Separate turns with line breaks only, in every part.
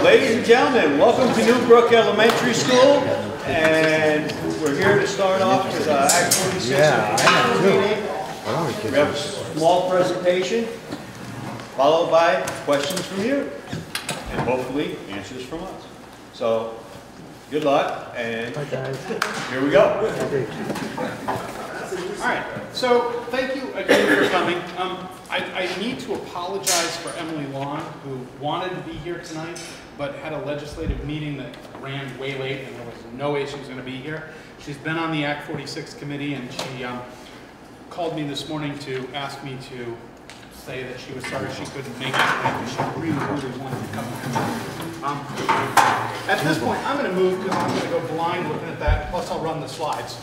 Ladies and gentlemen, welcome to Newbrook Elementary School, and we're here to start off with Act 46 meeting. We have a small presentation, followed by questions from you, and hopefully answers from us. So, good luck, and here we go.
All right, so thank you again for coming. I need to apologize for Emily Lawn, who wanted to be here tonight, but had a legislative meeting that ran way late, and there was no way she was going to be here. She's been on the Act 46 committee, and she called me this morning to ask me to say that she was sorry she couldn't make it tonight, but she really, really wanted to come. At this point, I'm going to move because I'm going to go blind looking at that, plus I'll run the slides.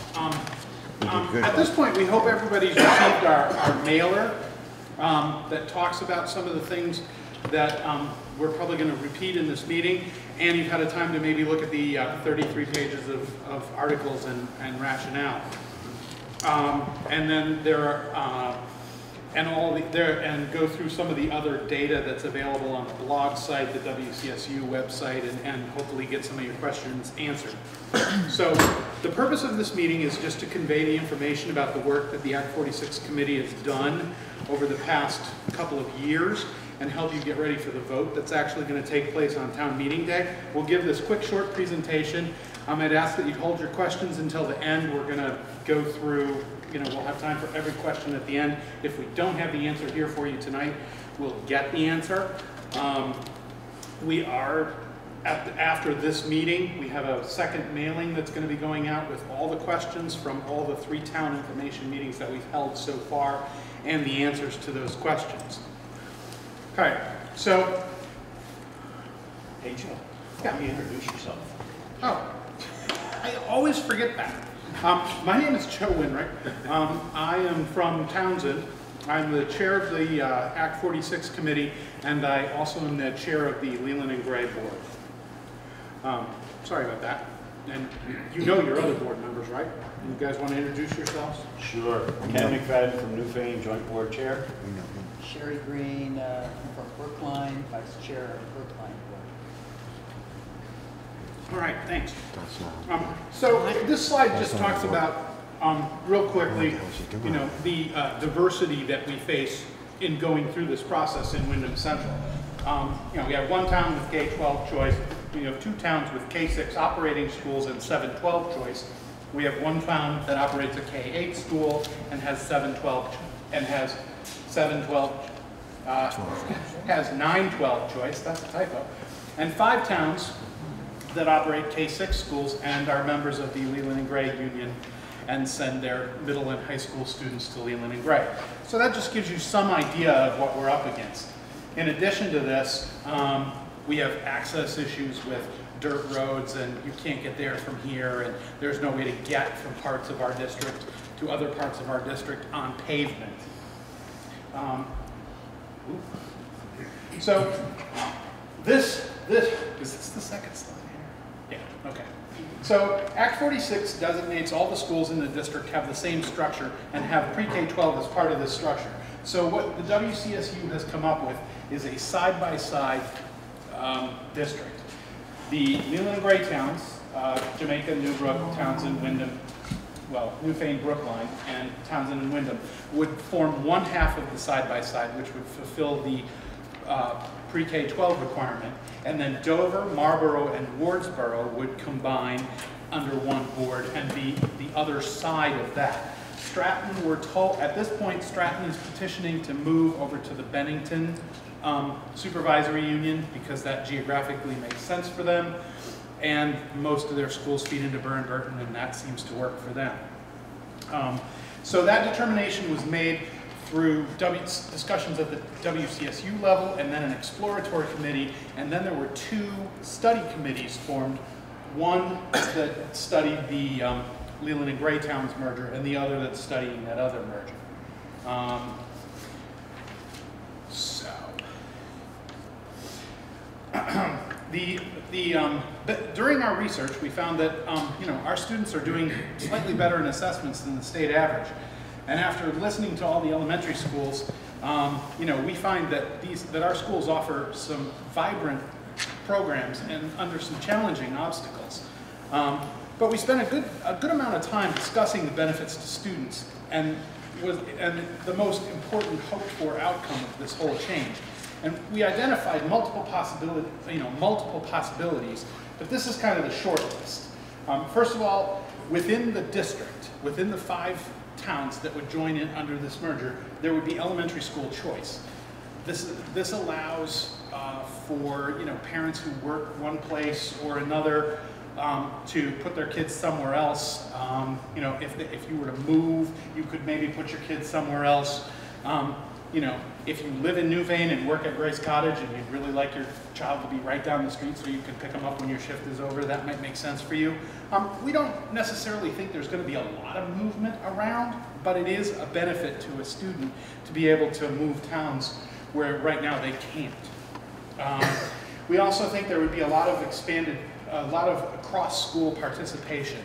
At this point, we hope everybody's received our mailer that talks about some of the things that we're probably going to repeat in this meeting, and you've had a time to maybe look at the 33 pages of articles and rationale. And then there are and go through some of the other data that's available on the blog site, the WCSU website, and hopefully get some of your questions answered. So the purpose of this meeting is just to convey the information about the work that the Act 46 committee has done over the past couple of years and help you get ready for the vote that's actually going to take place on town meeting day. We'll give this quick short presentation. I'd ask that you hold your questions until the end. We're going to go through, we'll have time for every question at the end. If we don't have the answer here for you tonight, we'll get the answer. We are, after this meeting, we have a second mailing that's going to be going out with all the questions from all the 3 town information meetings that we've held so far and the answers to those questions. All right, so.
Hey Joe, how do you introduce yourself?
Oh, I always forget that. My name is Joe Winrick. I am from Townsend. I'm the chair of the Act 46 committee, and I also am the chair of the Leland and Gray board. Sorry about that. And you know your other board members, right? You guys want to introduce yourselves?
Sure. Ken McFadden from Newfane, joint board chair.
Sherry Green from Brookline, vice chair of Brookline board.
All right, thanks. So this slide just talks about, real quickly, the diversity that we face in going through this process in Windham Central. We have 1 town with K-12 choice. We have 2 towns with K-6 operating schools and 7-12 choice. We have 1 town that operates a K-8 school and has 7-12 and has 7-12 has 9-12 choice. That's a typo. And 5 towns that operate K-6 schools and are members of the Leland and Gray Union and send their middle and high school students to Leland and Gray. So that just gives you some idea of what we're up against. In addition to this, we have access issues with dirt roads, and you can't get there from here, and there's no way to get from parts of our district to other parts of our district on pavement. So is this the second slide here? Yeah, okay. So Act 46 designates all the schools in the district have the same structure and have pre-K-12 as part of this structure. So what the WCSU has come up with is a side-by-side district. The Leland and Gray towns, Jamaica, Newbrook, Townsend, Windham, Newfane, Brookline, and Townsend and Windham would form 1/2 of the side-by-side, which would fulfill the pre-K-12 requirement, and then Dover, Marlborough, and Wardsboro would combine under 1 board and be the other side of that. Stratton, we're told, at this point, Stratton is petitioning to move over to the Bennington Supervisory Union because that geographically makes sense for them, and most of their schools feed into Burton, and that seems to work for them. So that determination was made through discussions at the WCSU level, and then an exploratory committee, and then there were 2 study committees formed. One that studied the Leland and Gray Towns merger, and the other that's studying that other merger. During our research, we found that our students are doing slightly better in assessments than the state average. And after listening to all the elementary schools, we find that our schools offer some vibrant programs and under some challenging obstacles. But we spent a good amount of time discussing the benefits to students and the most important hoped-for outcome of this whole change. And we identified multiple possibilities, but this is kind of the short list. First of all, within the district, within the 5 towns that would join in under this merger, there would be elementary school choice. This allows for parents who work one place or another to put their kids somewhere else. If you were to move, you could maybe put your kids somewhere else. If you live in Newfane and work at Grace Cottage and you'd really like your child to be right down the street so you can pick them up when your shift is over, that might make sense for you. We don't necessarily think there's going to be a lot of movement around, but it is a benefit to a student to be able to move towns where right now they can't. We also think there would be a lot of cross-school participation,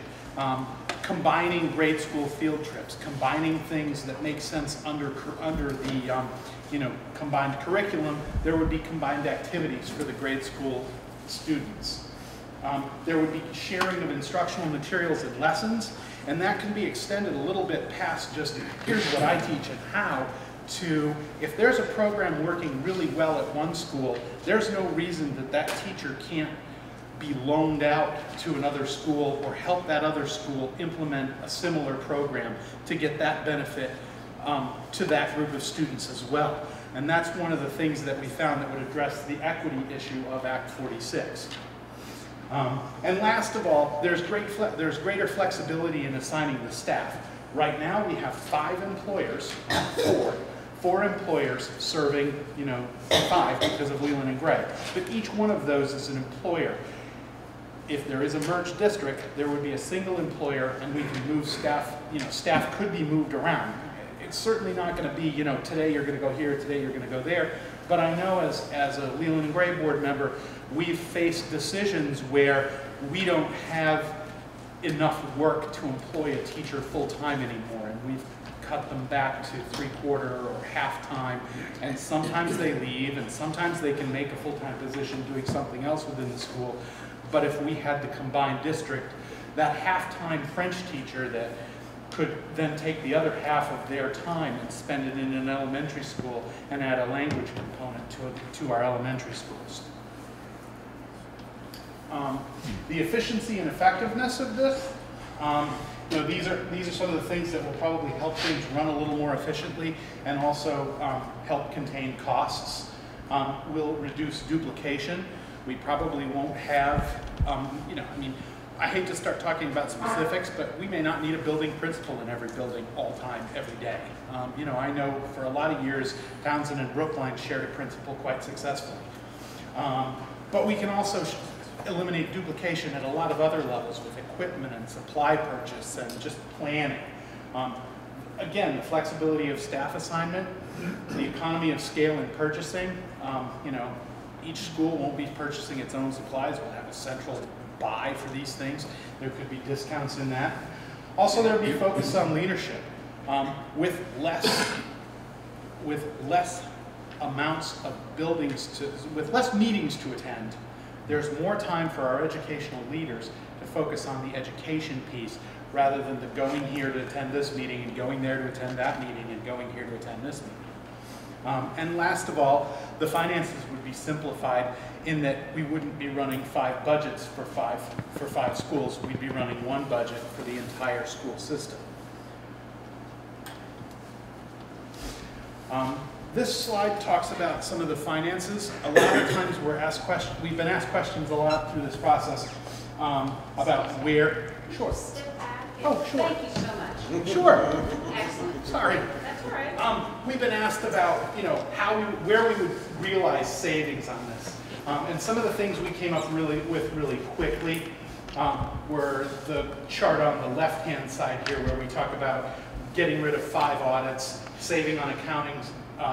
combining grade school field trips, combining things that make sense under the combined curriculum. There would be combined activities for the grade school students. There would be sharing of instructional materials and lessons, and that can be extended a little bit past just here's what I teach and how, to if there's a program working really well at one school, there's no reason that teacher can't be loaned out to another school or help that other school implement a similar program to get that benefit to that group of students as well. And that's one of the things that we found that would address the equity issue of Act 46. And last of all, there's greater flexibility in assigning the staff. Right now we have 5 employers, 4 employers serving 5 because of Leland and Gray. But each one of those is an employer. If there is a merged district, there would be a single employer, and we can move staff. Staff could be moved around. It's certainly not going to be, today you're going to go here, today you're going to go there. But I know as a Leland and Gray board member, we've faced decisions where we don't have enough work to employ a teacher full-time anymore, and we've cut them back to 3/4 or half-time, and sometimes they leave, and sometimes they can make a full-time position doing something else within the school. But if we had the combined district, that half-time French teacher that could then take the other half of their time and spend it in an elementary school and add a language component to our elementary schools. The efficiency and effectiveness of this, these are some of the things that will probably help things run a little more efficiently and also help contain costs. Will reduce duplication. We probably won't have, I hate to start talking about specifics, but we may not need a building principal in every building all time, every day. I know for a lot of years, Townsend and Brookline shared a principal quite successfully. But we can also eliminate duplication at a lot of other levels with equipment and supply purchase and just planning. Again, the flexibility of staff assignment, the economy of scale in purchasing. Each school won't be purchasing its own supplies. We'll have a central buy for these things. There could be discounts in that. Also, there will be focus on leadership with less amounts of with less meetings to attend. There's more time for our educational leaders to focus on the education piece rather than the going here to attend this meeting and going there to attend that meeting and going here to attend this meeting. And last of all, the finances would be simplified in that we wouldn't be running 5 budgets for five schools. We'd be running 1 budget for the entire school system. This slide talks about some of the finances. A lot of times we've been asked questions a lot through this process about where. Sure.
Step back.
Oh, sure.
Thank you so much.
Sure.
Excellent.
Sorry.
That's all right.
We've been asked about, where we would realize savings on this. And some of the things we came up with really quickly were the chart on the left-hand side here where we talk about getting rid of 5 audits, saving on accounting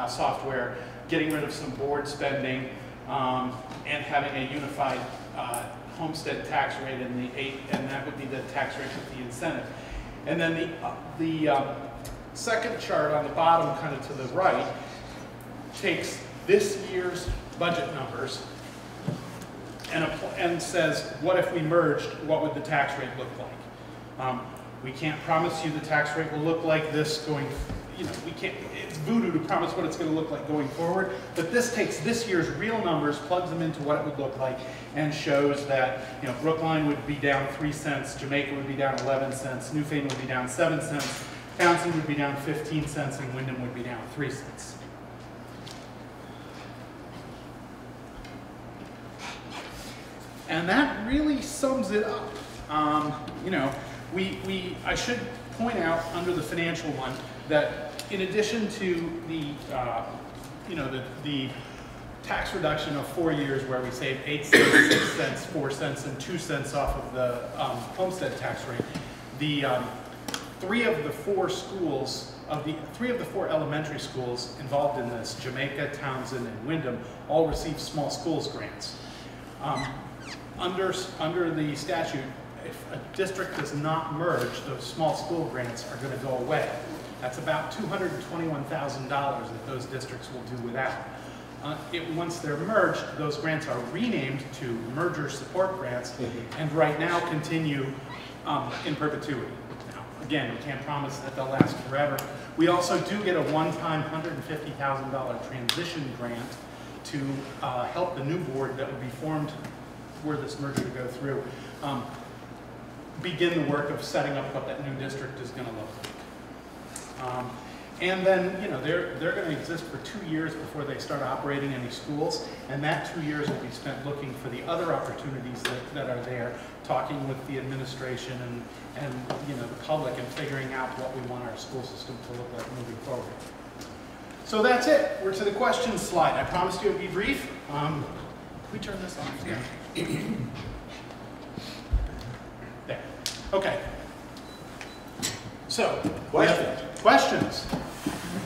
software, getting rid of some board spending, and having a unified homestead tax rate in the 8, and that would be the tax rate with the incentive. And then the second chart on the bottom, kind of to the right, takes this year's budget numbers and says, what if we merged, what would the tax rate look like? We can't promise you the tax rate will look like this going, we can't, it's voodoo to promise what it's going to look like going forward, but this takes this year's real numbers, plugs them into what it would look like, and shows that, Brookline would be down 3 cents, Jamaica would be down 11 cents, Newfane would be down 7 cents, Townsend would be down 15 cents, and Wyndham would be down 3 cents. And that really sums it up. I should point out under the financial one that in addition to the tax reduction of 4 years where we save 8 cents, 6 cents, 4 cents, and 2 cents off of the homestead tax rate, the three of the four elementary schools involved in this, Jamaica, Townsend, and Wyndham, all receive small schools grants. Under the statute, if a district does not merge, those small school grants are going to go away. That's about $221,000 that those districts will do without. Once they're merged, those grants are renamed to merger support grants, and right now continue in perpetuity. Now, again, we can't promise that they'll last forever. We also do get a one-time $150,000 transition grant to help the new board that will be formed were this merger to go through, begin the work of setting up what that new district is going to look like. And then, they're going to exist for 2 years before they start operating any schools, and that 2 years will be spent looking for the other opportunities that are there, talking with the administration and the public, and figuring out what we want our school system to look like moving forward. So that's it. We're to the questions slide. I promised you it would be brief. Can we turn this off? Yeah. There. Okay. So, questions?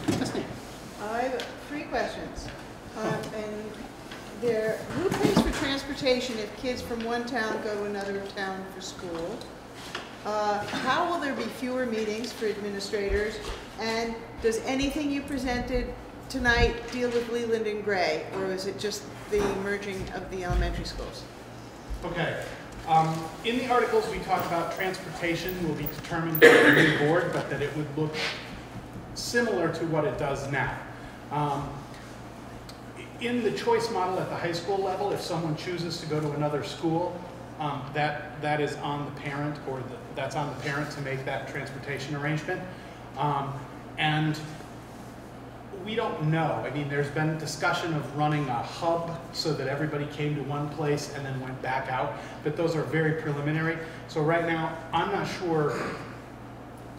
Yes, ma'am.
I have 3 questions. Who pays for transportation if kids from one town go to another town for school? How will there be fewer meetings for administrators? And does anything you presented tonight deal with Leland and Gray, or is it just the merging of the elementary schools?
Okay. In the articles, we talk about transportation will be determined by the new board, but that it would look similar to what it does now. In the choice model at the high school level, if someone chooses to go to another school, that is on the parent, or that's on the parent to make that transportation arrangement. And we don't know. I mean, there's been discussion of running a hub so that everybody came to one place and then went back out, but those are very preliminary. So right now, I'm not sure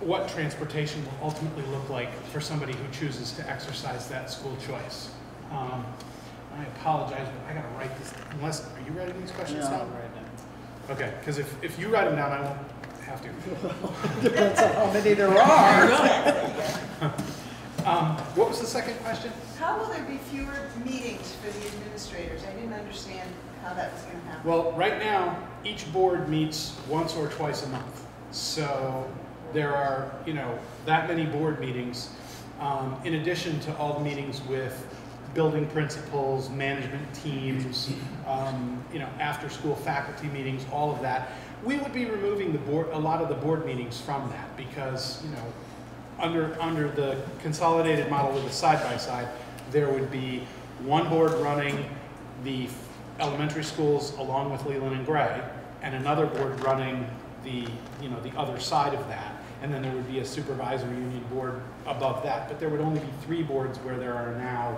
what transportation will ultimately look like for somebody who chooses to exercise that school choice. I apologize, but I gotta write this. Are you writing these questions down?
Right now.
Okay, because if you write them down, I won't have to.
Depends on how many there are.
What was the second question?
How will there be fewer meetings for the administrators? I didn't understand how that was going to happen.
Well, right now, each board meets once or twice a month. So there are, that many board meetings, in addition to all the meetings with building principals, management teams, after-school faculty meetings, all of that. We would be removing a lot of the board meetings from that because, under the consolidated model with a side-by-side, there would be one board running the elementary schools along with Leland and Gray, and another board running the other side of that. And then there would be a supervisory union board above that. But there would only be 3 boards where there are now,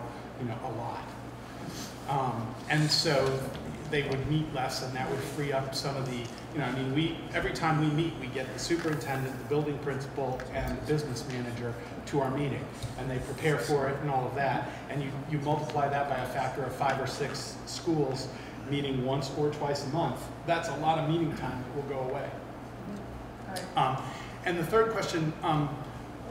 a lot. And so they would meet less, and that would free up some of the, every time we meet, we get the superintendent, the building principal, and the business manager to our meeting, and they prepare for it and all of that, and you multiply that by a factor of 5 or 6 schools meeting once or twice a month. That's a lot of meeting time that will go away. And the third question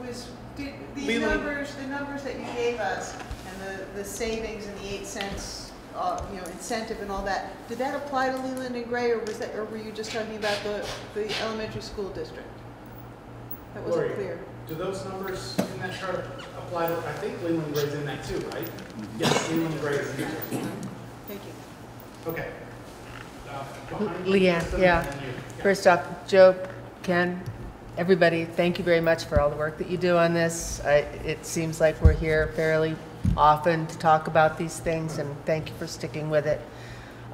Was the
Leland,
numbers that you gave us, and the savings and the 8 cents incentive and all that, did that apply to Leland and Gray, or were you just talking about the elementary school district? That wasn't clear.
Do those numbers in that chart apply to, I think Leland and Gray's in that too, right? Yes, Leland and Gray is in that.
Thank you.
Okay. behind
Leanne,
Kristen,
yeah.
and then you. Yeah.
First off, Joe, Ken, everybody, thank you very much for all the work that you do on this. It seems like we're here fairly often to talk about these things, and thank you for sticking with it.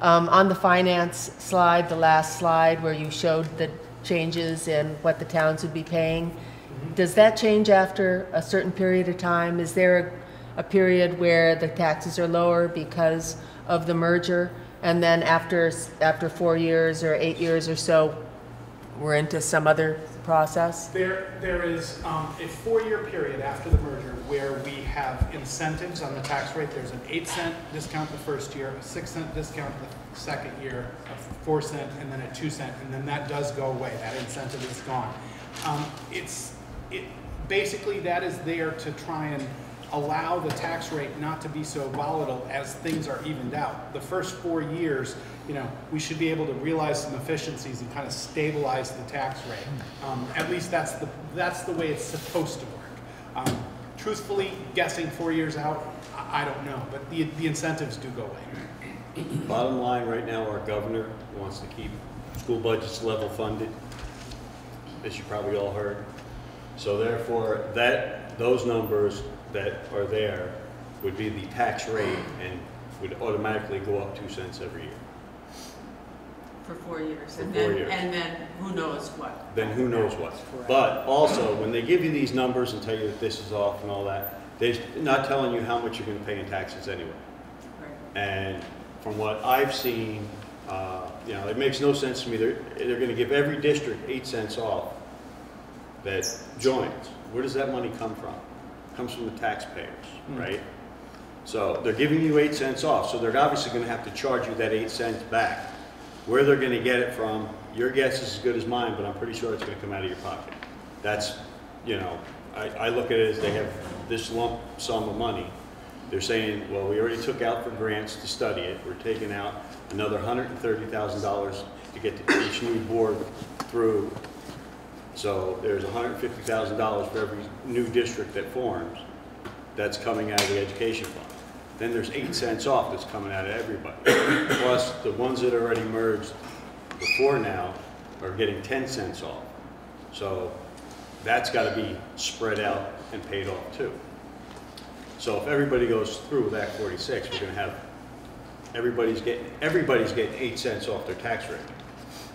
On the finance slide, the last slide where you showed the changes in what the towns would be paying, does that change after a certain period of time? Is there a period where the taxes are lower because of the merger, and then after 4 years or 8 years or so, we're into some other process?
There is a 4-year period after the merger where we have incentives on the tax rate. There's an 8-cent discount the first year, a 6-cent discount the second year, a 4-cent, and then a 2-cent, and then that does go away. That incentive is gone. Basically that is there to try and allow the tax rate not to be so volatile as things are evened out. The first 4 years, we should be able to realize some efficiencies and kind of stabilize the tax rate. At least that's the way it's supposed to work. Truthfully, guessing 4 years out, I don't know, but the incentives do go away.
Bottom line right now, our governor wants to keep school budgets level funded, as you probably all heard. So therefore, those numbers that are there would be the tax rate and would automatically go up 2 cents every year.
For 4 years.
For
And
4
then,
years.
and then who knows what.
Then who knows what. But also, when they give you these numbers and tell you that this is off and all that, they're not telling you how much you're going to pay in taxes anyway.
Right.
And from what I've seen, it makes no sense to me. They're going to give every district 8 cents off that joins. Where does that money come from? It comes from the taxpayers, right? So they're giving you 8 cents off, so they're obviously going to have to charge you that 8 cents back. Where they're going to get it from, your guess is as good as mine, but I'm pretty sure it's going to come out of your pocket. That's, I look at it as they have this lump sum of money. They're saying, well, we already took out for grants to study it. We're taking out another $130,000 to get each new board through. So there's $150,000 for every new district that forms that's coming out of the education fund. Then there's 8 cents off that's coming out of everybody. Plus the ones that are already merged before now are getting 10 cents off. So that's got to be spread out and paid off too. So if everybody goes through with Act 46, we're going to have everybody's getting 8 cents off their tax rate.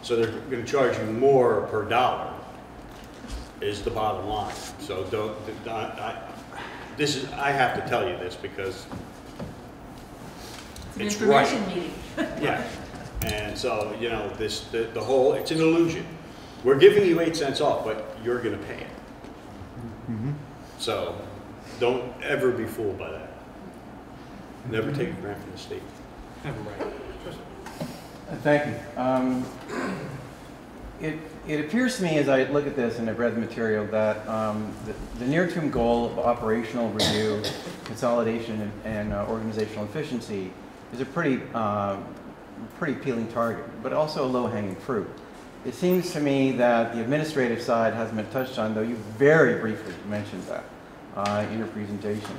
So they're going to charge you more per dollar is the bottom line. So I have to tell you this because
It's
it's
an information
right.
meeting.
Yeah, and so the whole, it's an illusion. We're giving you 8 cents off, but you're going to pay it. So don't ever be fooled by that. Never take a grant from the state.
Right.
Thank you. It appears to me as I look at this and I've read the material that the near-term goal of operational review, consolidation, and organizational efficiency is a pretty appealing target, but also a low-hanging fruit. It seems to me that the administrative side hasn't been touched on, though you very briefly mentioned that in your presentation.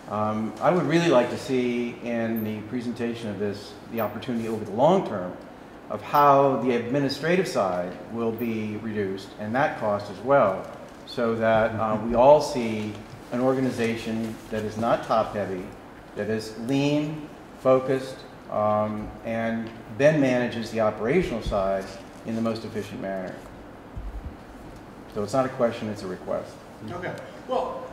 I would really like to see in the presentation of this the opportunity over the long term of how the administrative side will be reduced and that cost as well, so that we all see an organization that is not top-heavy, that is lean, focused, and then manages the operational side in the most efficient manner. So it's not a question, it's a request.
Okay. Well,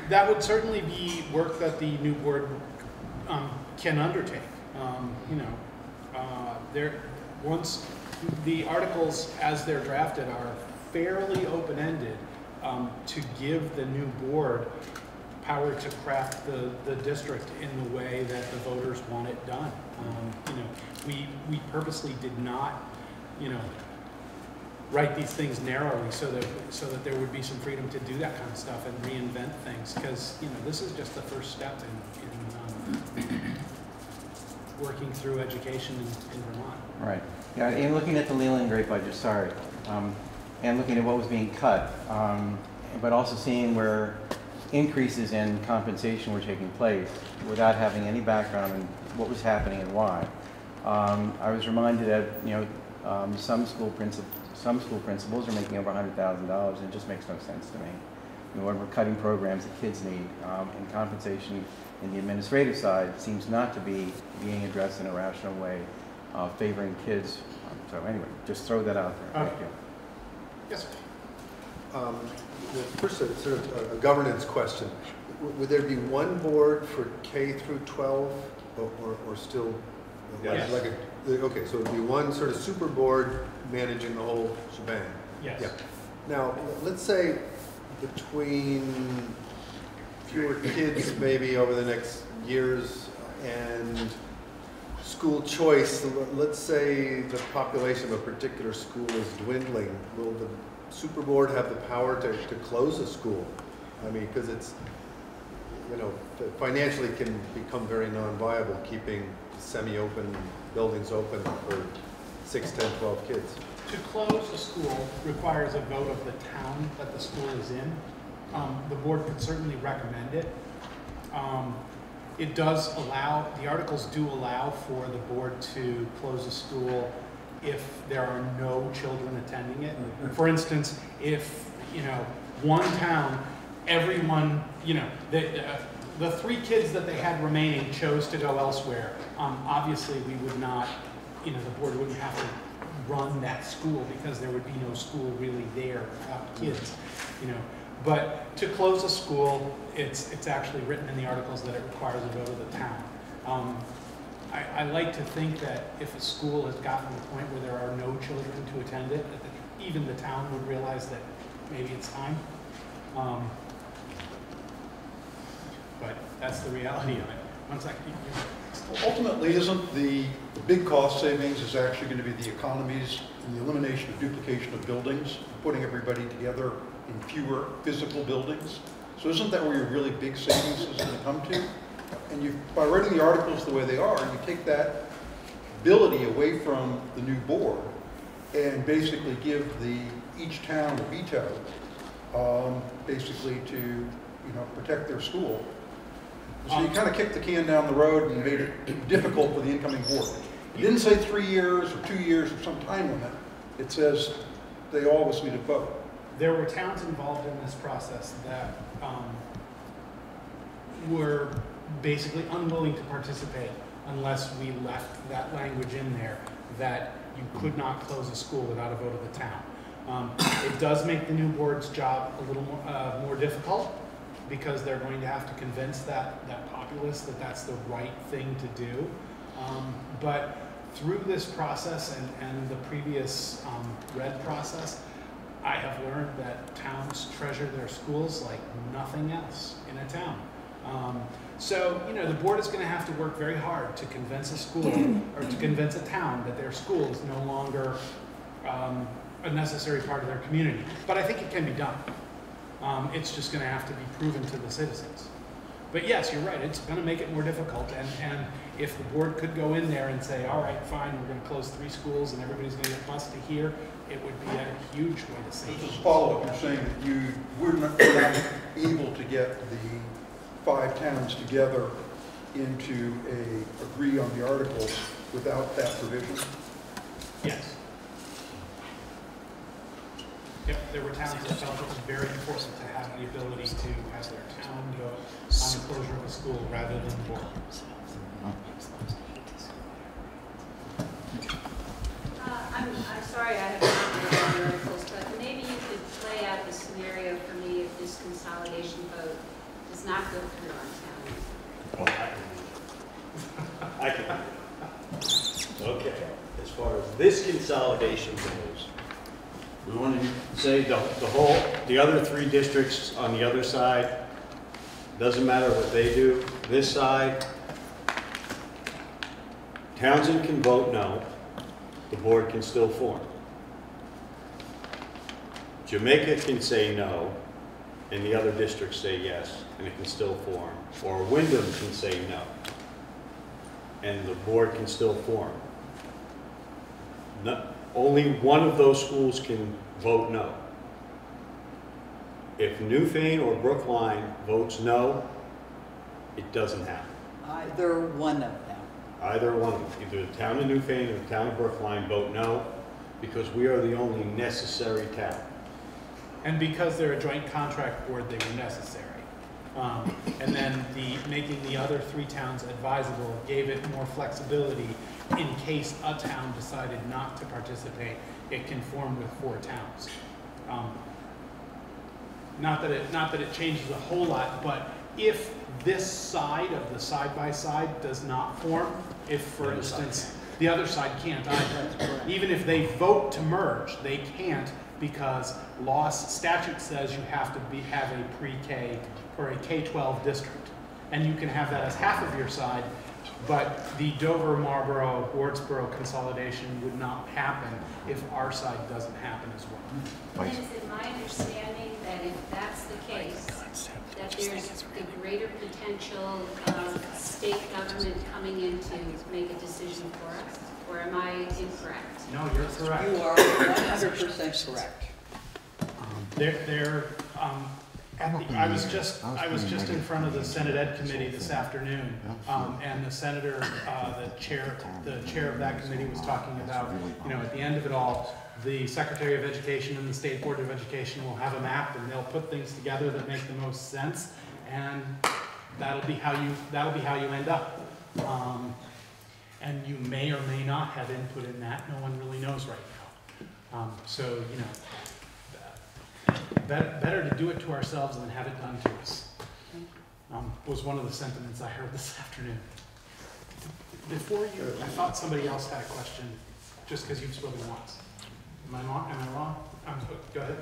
that would certainly be work that the new board can undertake. Once the articles as they're drafted are fairly open-ended to give the new board power to craft the district in the way that the voters want it done. We purposely did not, write these things narrowly so that there would be some freedom to do that kind of stuff and reinvent things, because this is just the first step in working through education in Vermont.
Right. Yeah, and looking at the Leland rate budget, sorry, and looking at what was being cut, but also seeing where increases in compensation were taking place without having any background in what was happening and why. I was reminded that, some school principals are making over $100,000, and it just makes no sense to me. When we're cutting programs that kids need, and compensation in the administrative side seems not to be being addressed in a rational way, favoring kids. So anyway, just throw that out there. Thank you.
Yes.
First, sort of a governance question. Would there be one board for K through 12, or still?
Yes.
Okay, so it'd be one sort of super board managing the whole shebang.
Yes.
Yeah. Now, let's say between fewer kids maybe over the next years and school choice, let's say the population of a particular school is dwindling, will the super board have the power to close a school? I mean, because it's, financially can become very non-viable keeping semi-open buildings open for 6, 10, 12 kids.
To close a school requires a vote of the town that the school is in. The board could certainly recommend it. It does allow, the articles do allow for the board to close a school if there are no children attending it. For instance, if, one town, everyone, the 3 kids that they had remaining chose to go elsewhere, obviously we would not, the board wouldn't have to run that school because there would be no school really there without kids, But to close a school, it's actually written in the articles that it requires a vote of the town. I like to think that if a school has gotten to the point where there are no children to attend it, that even the town would realize that maybe it's time. But that's the reality of it. One second.
Ultimately, isn't the big cost savings is actually going to be the economies and the elimination of duplication of buildings, putting everybody together in fewer physical buildings? So isn't that where your really big savings is going to come to? And by writing the articles the way they are, you take that ability away from the new board and basically give each town a veto, basically to protect their school. So you kind of kicked the can down the road and made it difficult for the incoming board. It didn't say 3 years or 2 years or some time limit. It says they always need a vote.
There were towns involved in this process that were basically unwilling to participate unless we left that language in there that you could not close a school without a vote of the town. It does make the new board's job a little more difficult, because they're going to have to convince that populace that that's the right thing to do. But through this process and the previous RED process, I have learned that towns treasure their schools like nothing else in a town. So, the board is going to have to work very hard to convince a school or to convince a town that their school is no longer a necessary part of their community. But I think it can be done. It's just going to have to be proven to the citizens. But yes, you're right, it's going to make it more difficult. And if the board could go in there and say, all right, fine, we're going to close 3 schools and everybody's going to get bused to here, it would be a huge way to save.
Just to follow up, you're saying that you would not be able to get the 5 towns together into agree on the articles without that provision?
Yes. Yep, there were towns that felt it was very important to have the ability to have their town vote on the closure of a school rather than the board.
I'm sorry I have not read all the articles, but maybe you could play out the scenario for me if this consolidation vote does not go through on town.
I can. Okay, as far as this consolidation goes, we want to say the other 3 districts on the other side, doesn't matter what they do. This side, Townsend can vote no, the board can still form. Jamaica can say no, and the other districts say yes, and it can still form. Or Wyndham can say no, and the board can still form. Only one of those schools can vote no. If Newfane or Brookline votes no, it doesn't happen.
Either one of them.
Either one of them, either the town of Newfane or the town of Brookline vote no, because we are the only necessary town.
And because they're a joint contract board, they were necessary. And then making the other 3 towns advisable gave it more flexibility in case a town decided not to participate. It conformed with 4 towns. Not that it changes a whole lot, but if this side of the side-by-side does not form, if, for instance, the other side can't either, even if they vote to merge, they can't, because statute says you have to have a pre-K or a K-12 district. And you can have that as half of your side, but the Dover, Marlborough, Wardsboro consolidation would not happen if our side doesn't happen as well.
And is it my understanding that if that's the case, that there's the greater potential of state government coming in to make a decision for us? Or am I incorrect?
No, you're correct.
You are 100% correct.
I was just in front of the Senate Ed Committee this afternoon, and the senator, the chair of that committee was talking about, at the end of it all, the Secretary of Education and the State Board of Education will have a map, and they'll put things together that make the most sense, and that'll be how you end up. And you may or may not have input in that. No one really knows right now. Better to do it to ourselves than have it done to us, was one of the sentiments I heard this afternoon. Before you, I thought somebody else had a question, just because you've spoken once. Am I wrong? Go ahead.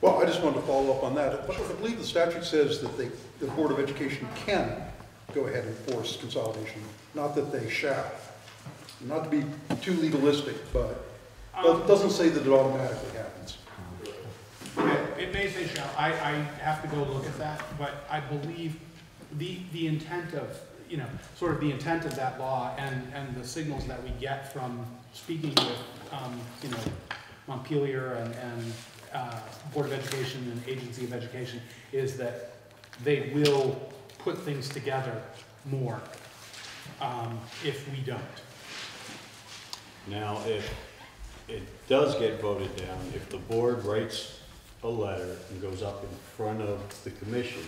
Well, I just wanted to follow up on that. I believe the statute says that the Board of Education can go ahead and force consolidation, not that they shall. Not to be too legalistic, but it doesn't say that it automatically happens.
It may say shall. I have to go look at that, but I believe the intent of, sort of the intent of that law and the signals that we get from speaking with, Montpelier and Board of Education and Agency of Education is that they will put things together more if we don't.
Now, if it does get voted down, if the board writes a letter and goes up in front of the commission.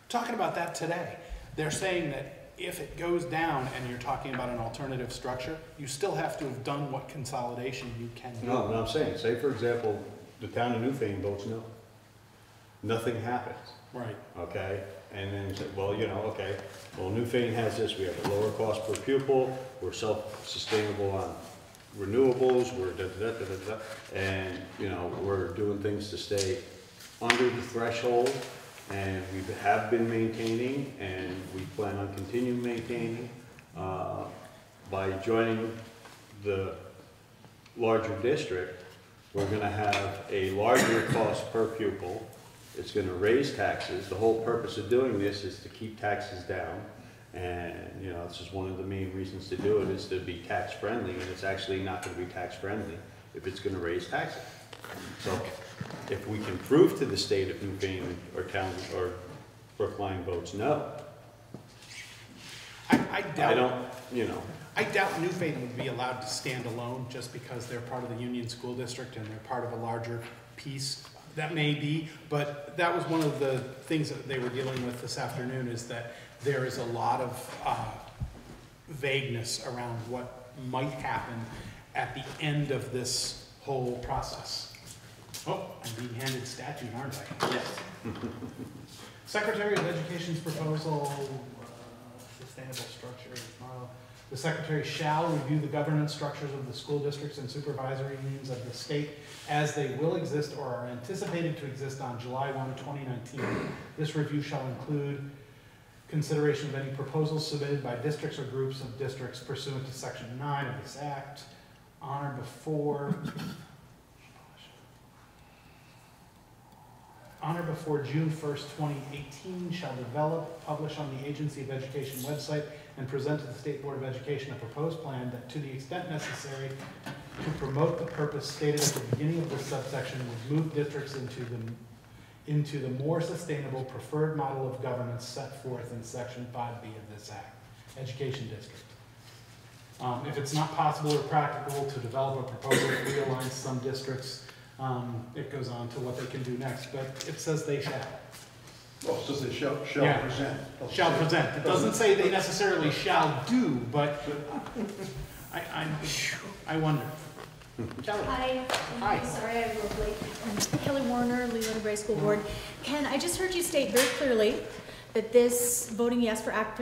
Talking about that today, they're saying that if it goes down and you're talking about an alternative structure, you still have to have done what consolidation you can do.
No, I'm saying, say for example, the town of Newfane votes no. Nothing happens.
Right.
Okay, and then say, well, okay, well, Newfane has this, we have a lower cost per pupil, we're self-sustainable on renewables, we're and we're doing things to stay under the threshold, and we have been maintaining, and we plan on continuing maintaining. By joining the larger district, we're going to have a larger cost per pupil. It's going to raise taxes. The whole purpose of doing this is to keep taxes down. And, this is one of the main reasons to do it, is to be tax friendly, and it's actually not going to be tax friendly if it's going to raise taxes. So if we can prove to the state of Newfane or town or Brookline votes no,
I doubt
Newfane would be allowed to stand alone just because they're part of the Union School District and they're part of a larger piece. That may be, but that was one of the things that they were dealing with this afternoon, is that there is a lot of vagueness around what might happen at the end of this whole process. Oh, I'm being handed statute, aren't I? Yes. Secretary of Education's proposal, sustainable structure, model. The Secretary shall review the governance structures of the school districts and supervisory unions of the state as they will exist or are anticipated to exist on July 1, 2019. This review shall include consideration of any proposals submitted by districts or groups of districts pursuant to Section 9 of this Act. On or before June 1st, 2018, shall develop, publish on the Agency of Education website, and present to the State Board of Education a proposed plan that, to the extent necessary to promote the purpose stated at the beginning of this subsection, would move districts into the more sustainable preferred model of governance set forth in Section 5B of this Act.
education district. If it's not possible or practical to develop a proposal that realigns some districts, it goes on to what they can do next, but it says they shall.
Well, it says they shall
Yeah.
present.
Shall present. It doesn't say they necessarily shall do, but I wonder. Kelly.
Hi.
Hi.
Sorry I was late. Kelly Warner, Leland Bray School Board. Ken, I just heard you state very clearly that this voting yes for Act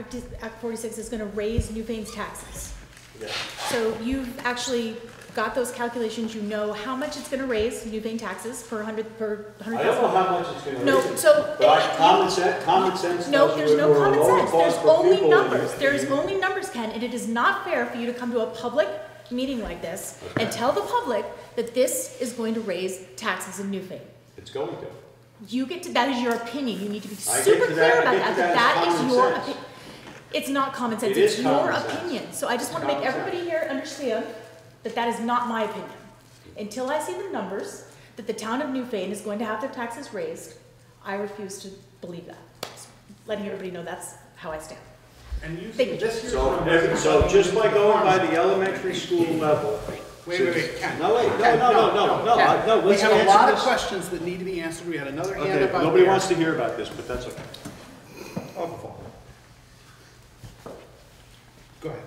46 is going to raise Newfane's taxes.
Yeah.
So you've actually got those calculations. You know how much it's going to raise Newfane taxes per 100,000.
I don't know how much it's gonna
No,
raise.
so
But common sense
no,
tells you
there's no
we're a
common
lower
sense.
cost
There's
per
only
pupil
numbers.
in-
There's only numbers, Ken, and it is not fair for you to come to a public meeting like this and tell the public that this is going to raise taxes in Newfane.
It's going to.
You get to, that is your opinion. You need to be
I get
super
to
clear
that- I
about
get
that.
to that
That
as
is
common
your
sense.
opinion. It's not common sense.
It
It's
is
your
common sense.
opinion. So I just want to make
Common sense.
everybody here understand that that is not my opinion. Until I see the numbers that the town of Newfane is going to have their taxes raised, I refuse to believe that. Just letting everybody know that's how I stand.
And
Thank
using
you.
this year's
So,
numbers.
so just by going by the elementary school level.
Wait, Ken.
No, wait,
Ken,
no,
We
let's
have a
answer
lot of
this.
questions that need to be answered. We had another hand
Okay,
up out
nobody
there.
wants to hear about this, but that's okay.
Go ahead.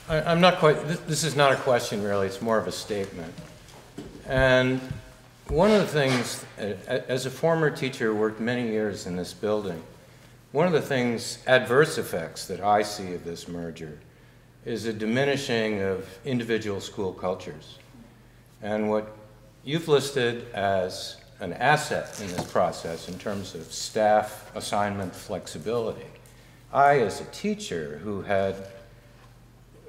I'm not quite, this is not a question really, it's more of a statement. And one of the things, as a former teacher who worked many years in this building, one of the things, adverse effects that I see of this merger is a diminishing of individual school cultures. And what you've listed as an asset in this process in terms of staff assignment flexibility, I, as a teacher who had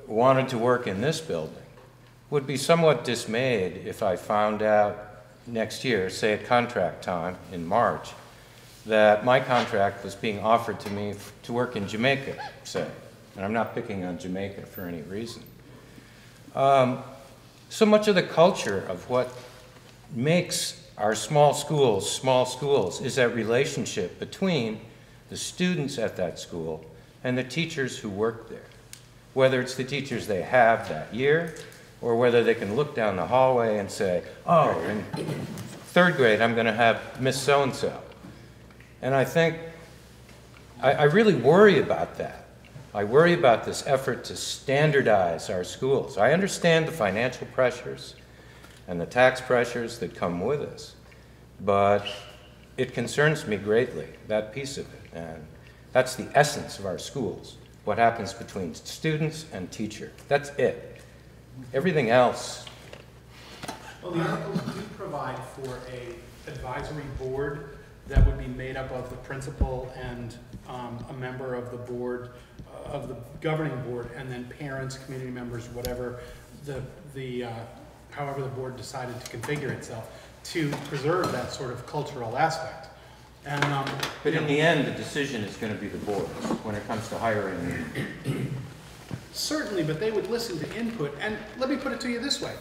wanted to work in this building, would be somewhat dismayed if I found out next year, say at contract time in March, that my contract was being offered to me to work in Jamaica, say. And I'm not picking on Jamaica for any reason. So much of the culture of what makes our small schools, is that relationship between the students at that school and the teachers who work there. Whether it's the teachers they have that year, or whether they can look down the hallway and say, oh, in third grade I'm going to have Miss So-and-so. And I think, I really worry about that. I worry about this effort to standardize our schools. I understand the financial pressures and the tax pressures that come with this, but it concerns me greatly, that piece of it. And that's the essence of our schools, what happens between students and teacher. That's it. Everything else.
Well, the articles do provide for a advisory board that would be made up of the principal and a member of the board, of the governing board, and then parents, community members, whatever however the board decided to configure itself to preserve that sort of cultural aspect. And,
But in the end, the decision is going to be the board's when it comes to hiring.
Certainly, but they would listen to input. And let me put it to you this way.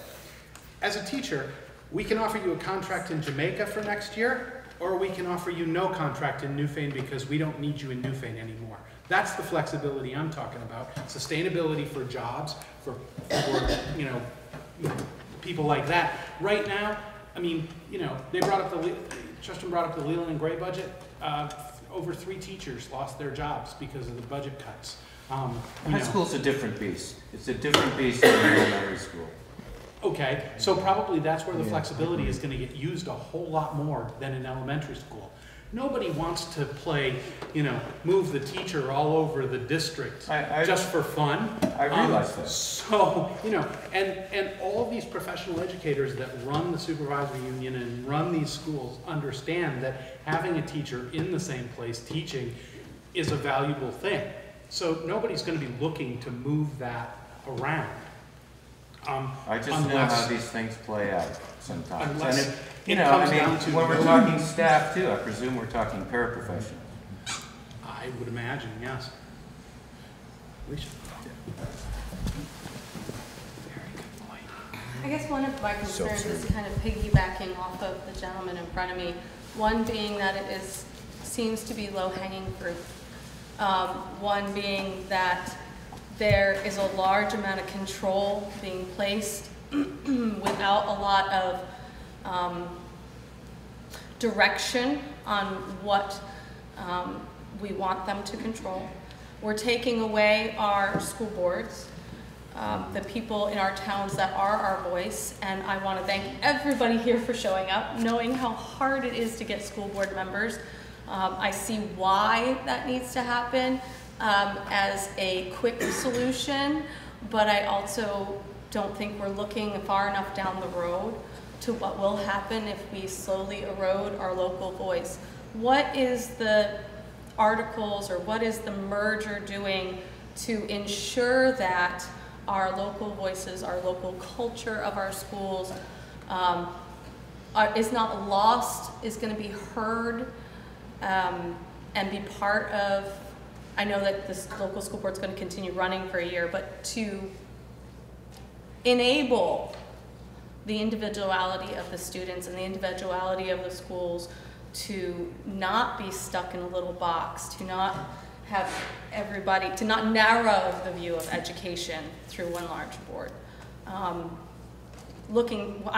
As a teacher, we can offer you a contract in Jamaica for next year, or we can offer you no contract in Newfane because we don't need you in Newfane anymore. That's the flexibility I'm talking about. Sustainability for jobs, for you know, people like that. Right now, I mean, you know, they brought up Tristan brought up the Leland and Gray budget. Over 3 teachers lost their jobs because of the budget cuts.
High school's a different beast. It's a different beast than elementary school.
Okay, so probably that's where the flexibility is going to get used a whole lot more than in elementary school. Nobody wants to play, you know, move the teacher all over the district just for fun.
I realize that.
So, you know, and all of these professional educators that run the supervisory union and run these schools understand that having a teacher in the same place teaching is a valuable thing. So nobody's going to be looking to move that around.
I just know how these things play out sometimes.
Unless
and
it comes down to
when we're talking staff too, I presume we're talking paraprofessionals.
I would imagine, yes. Alicia?
I guess one of my concerns is kind of piggybacking off of the gentleman in front of me. One being that it seems to be low-hanging fruit. One being that there is a large amount of control being placed without a lot of direction on what we want them to control. We're taking away our school boards, the people in our towns that are our voice, and I want to thank everybody here for showing up, knowing how hard it is to get school board members. I see why that needs to happen as a quick solution, but I also don't think we're looking far enough down the road to what will happen if we slowly erode our local voice. What is the articles or what is the merger doing to ensure that our local voices, our local culture of our schools is not lost, is going to be heard, and be part of, I know that this local school board is going to continue running for a year, but to enable the individuality of the students and the individuality of the schools to not be stuck in a little box, to not have everybody, to not narrow the view of education through one large board. I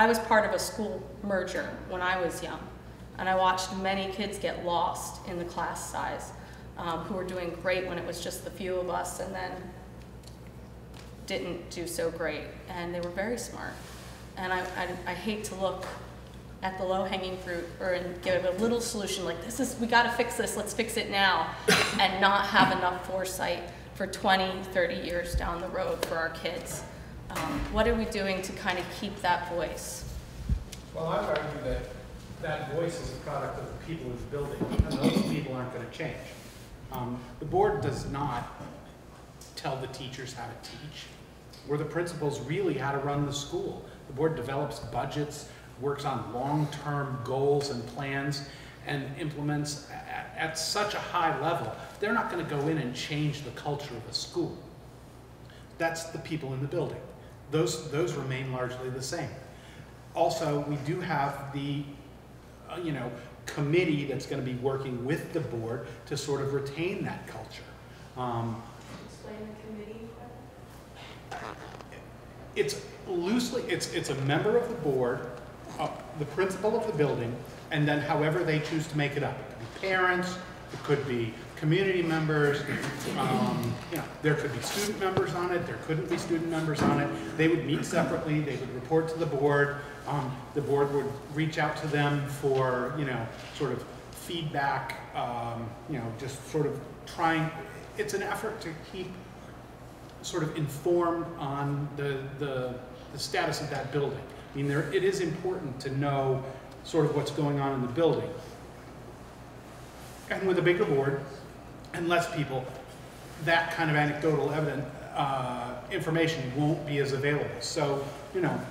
was part of a school merger when I was young, and I watched many kids get lost in the class size who were doing great when it was just the few of us, and then didn't do so great, and they were very smart. And I hate to look at the low-hanging fruit and give a little solution like we gotta fix this, let's fix it now, and not have enough foresight for 20, 30 years down the road for our kids. What are we doing to kind of keep that voice?
Well, I would argue that that voice is a product of the people who's building, and those people aren't going to change. The board does not tell the teachers how to teach, or the principals really how to run the school. The board develops budgets, works on long-term goals and plans, and implements at such a high level. They're not going to go in and change the culture of a school. That's the people in the building. Those remain largely the same. Also, we do have the committee that's going to be working with the board to sort of retain that culture.
Explain the committee.
It's loosely, it's a member of the board, the principal of the building, and then however they choose to make it up. It could be parents, it could be community members, there could be student members on it, there couldn't be student members on it. They would meet separately, they would report to the board would reach out to them for, sort of feedback, just sort of trying, it's an effort to keep sort of informed on the status of that building. I mean, it is important to know sort of what's going on in the building. And with a bigger board and less people, that kind of anecdotal information won't be as available. So,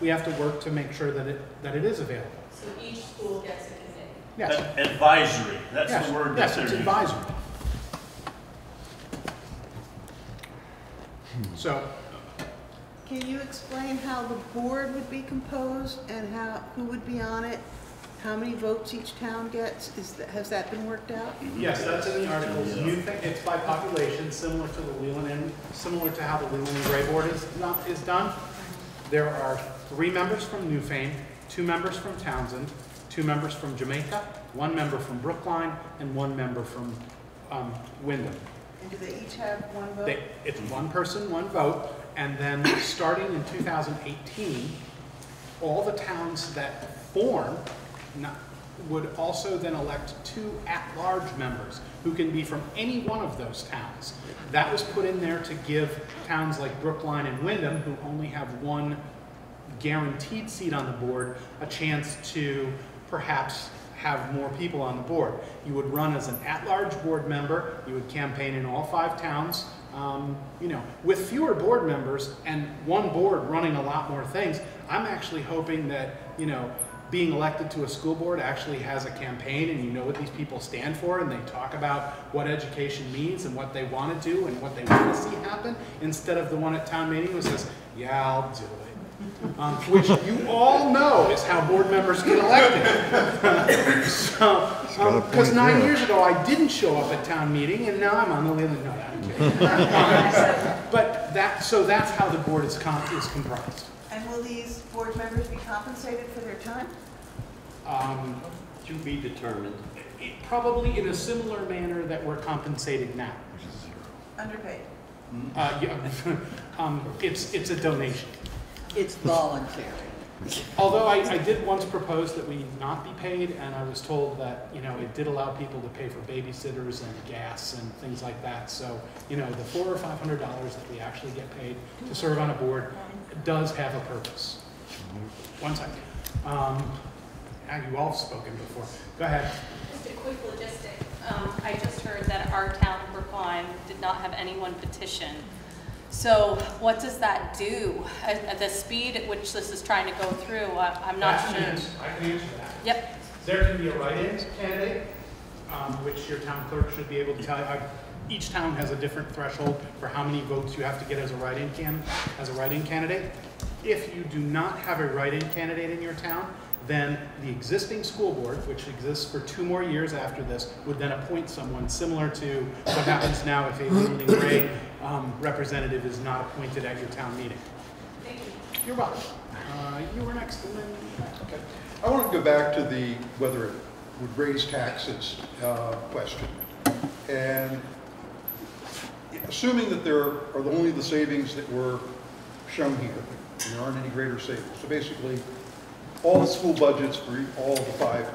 we have to work to make sure that it is available.
So each school gets a committee.
Yes.
Advisory, that's the word.
Yes, it's advisory. So,
Can you explain how the board would be composed and who would be on it? How many votes each town gets? Has that been worked out?
yes, that's in the articles. Newfane, it's by population, similar to the Leland and similar to how the Leland and Gray Board is done. There are 3 members from Newfane, 2 members from Townsend, 2 members from Jamaica, 1 member from Brookline, and 1 member from Wyndham.
And do they each have 1 vote?
It's 1 person, 1 vote, and then starting in 2018, all the towns that form would also then elect 2 at-large members who can be from any one of those towns. That was put in there to give towns like Brookline and Wyndham, who only have 1 guaranteed seat on the board, a chance to perhaps have more people on the board. You would run as an at-large board member, you would campaign in all 5 towns, with fewer board members and 1 board running a lot more things. I'm actually hoping that, being elected to a school board actually has a campaign and you know what these people stand for and they talk about what education means and what they want to do and what they want to see happen, instead of the one at town meeting who says, yeah, I'll do it. Which you all know is how board members get elected. So Because 9 years ago, I didn't show up at town meeting, and now I'm on the Leland. No, I'm kidding. But so that's how the board is comprised.
And will these board members be compensated for their time?
To be determined.
Probably in a similar manner that we're compensated now.
Underpaid?
It's a donation.
It's voluntary.
Although I did once propose that we not be paid, and I was told that, it did allow people to pay for babysitters and gas and things like that. So, the $400 or $500 that we actually get paid to serve on a board does have a purpose. One second. You all have spoken before. Go ahead.
Just a quick logistic. I just heard that our town of Brookline did not have anyone petition. So what does that do? At the speed at which this is trying to go through, I'm not sure.
I can answer that.
Yep.
There can be a write-in candidate, which your town clerk should be able to tell you. Each town has a different threshold for how many votes you have to get as a write-in candidate. If you do not have a write-in candidate in your town, then the existing school board, which exists for 2 more years after this, would then appoint someone similar to what happens now if a Leland and Gray representative is not appointed at your town meeting.
Thank you.
You're welcome. You were next, and then okay.
I want to go back to the whether it would raise taxes question. And assuming that there are only the savings that were shown here, and there aren't any greater savings. So basically, all the school budgets for all of the 5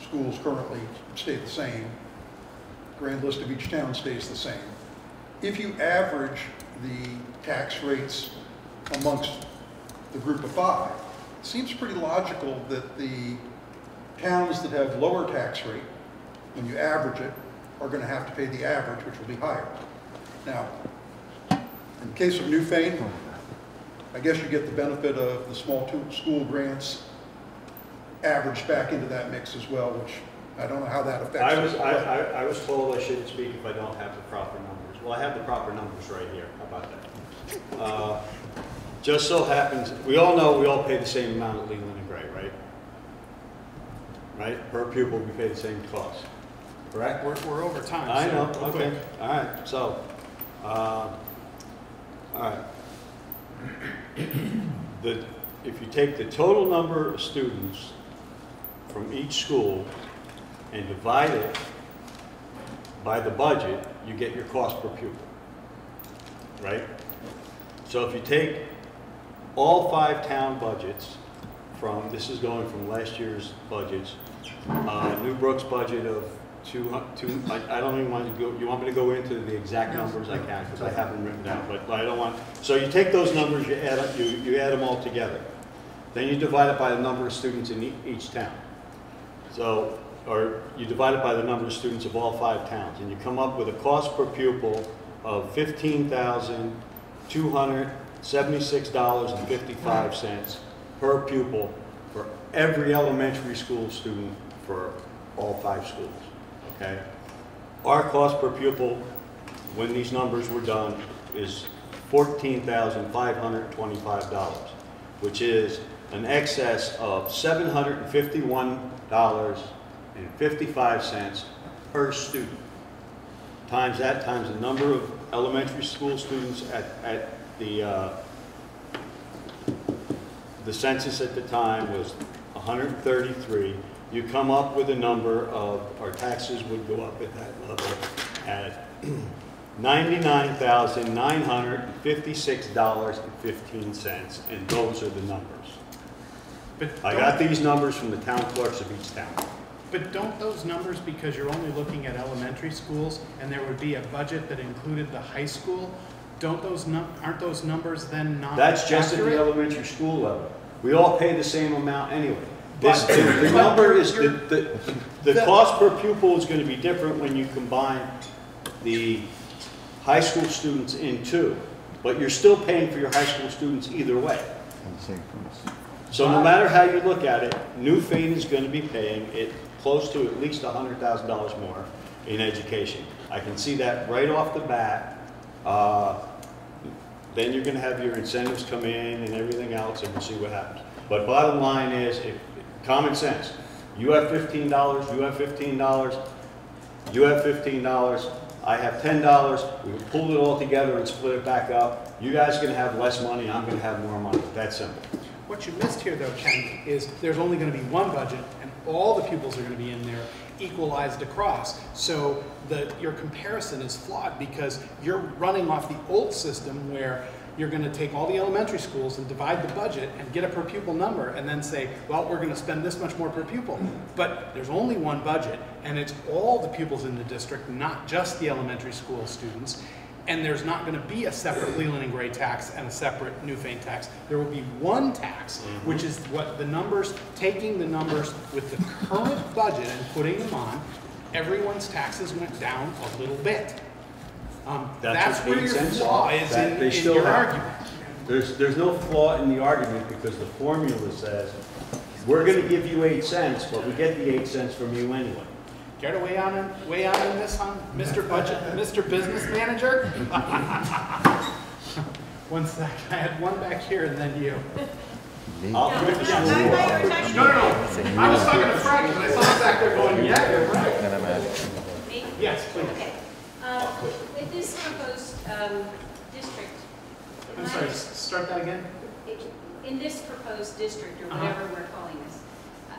schools currently stay the same. Grand list of each town stays the same. If you average the tax rates amongst the group of 5, it seems pretty logical that the towns that have lower tax rate, when you average it, are going to have to pay the average, which will be higher. Now, in the case of Newfane, I guess you get the benefit of the small school grants averaged back into that mix as well, which I don't know how that affects.
I was told I shouldn't speak if I don't have the proper numbers. Well, I have the proper numbers right here. How about that? Just so happens, we all know we all pay the same amount at Leland and Gray, right? Right? Per pupil, we pay the same cost. Correct?
We're over time.
I know.
So
Okay. All right. So, all right. If you take the total number of students from each school and divide it by the budget, you get your cost per pupil, right? So if you take all 5 town budgets from, this is going from last year's budgets, New Brook's budget of I don't even want to go, you want me to go into the exact numbers? I can, because I have them written down, but I don't want, so you take those numbers, you add them all together. Then you divide it by the number of students in each town. So, or you divide it by the number of students of all 5 towns, and you come up with a cost per pupil of $15,276.55 per pupil for every elementary school student for all 5 schools. Okay. Our cost per pupil, when these numbers were done, is $14,525, which is an excess of $751.55 per student. Times that, times the number of elementary school students at the census at the time was 133. You come up with a number of, our taxes would go up at that level at $99,956.15, and those are the numbers. I got these numbers from the town clerks of each town.
But don't those numbers, because you're only looking at elementary schools, and there would be a budget that included the high school, aren't those numbers then not
That's just
accurate?
at the elementary school level. We all pay the same amount anyway. The number is, the cost per pupil is going to be different when you combine the high school students in 2, but you're still paying for your high school students either way. So no matter how you look at it, Newfane is going to be paying it close to at least $100,000 more in education. I can see that right off the bat. Then you're going to have your incentives come in and everything else, and we'll see what happens. But bottom line is, common sense. You have $15, you have $15, you have $15, I have $10, we pulled it all together and split it back up. You guys are gonna have less money, I'm gonna have more money. That's simple.
What you missed here though, Ken, is there's only gonna be one budget and all the pupils are gonna be in there equalized across. So your comparison is flawed because you're running off the old system where you're going to take all the elementary schools and divide the budget and get a per pupil number and then say, well, we're going to spend this much more per pupil. But there's only one budget and it's all the pupils in the district, not just the elementary school students. And there's not going to be a separate Leland and Gray tax and a separate Newfane tax. There will be one tax, which is what the numbers, taking the numbers with the current budget and putting them on, everyone's taxes went down a little bit. That's where your flaw is in your argument.
There's no flaw in the argument because the formula says, we're going to give you 8 cents, but we get the 8 cents from you anyway.
Care to weigh on this, Mr. Budget, Mr. Business Manager? One sec, I had one back here and then you.
I'll quit the school.
No. I was talking to Frank and I saw him back there going, yeah, you're right. Yes, please.
Okay. With this proposed district.
I'm sorry, start that again?
In this proposed district, or whatever we're calling this,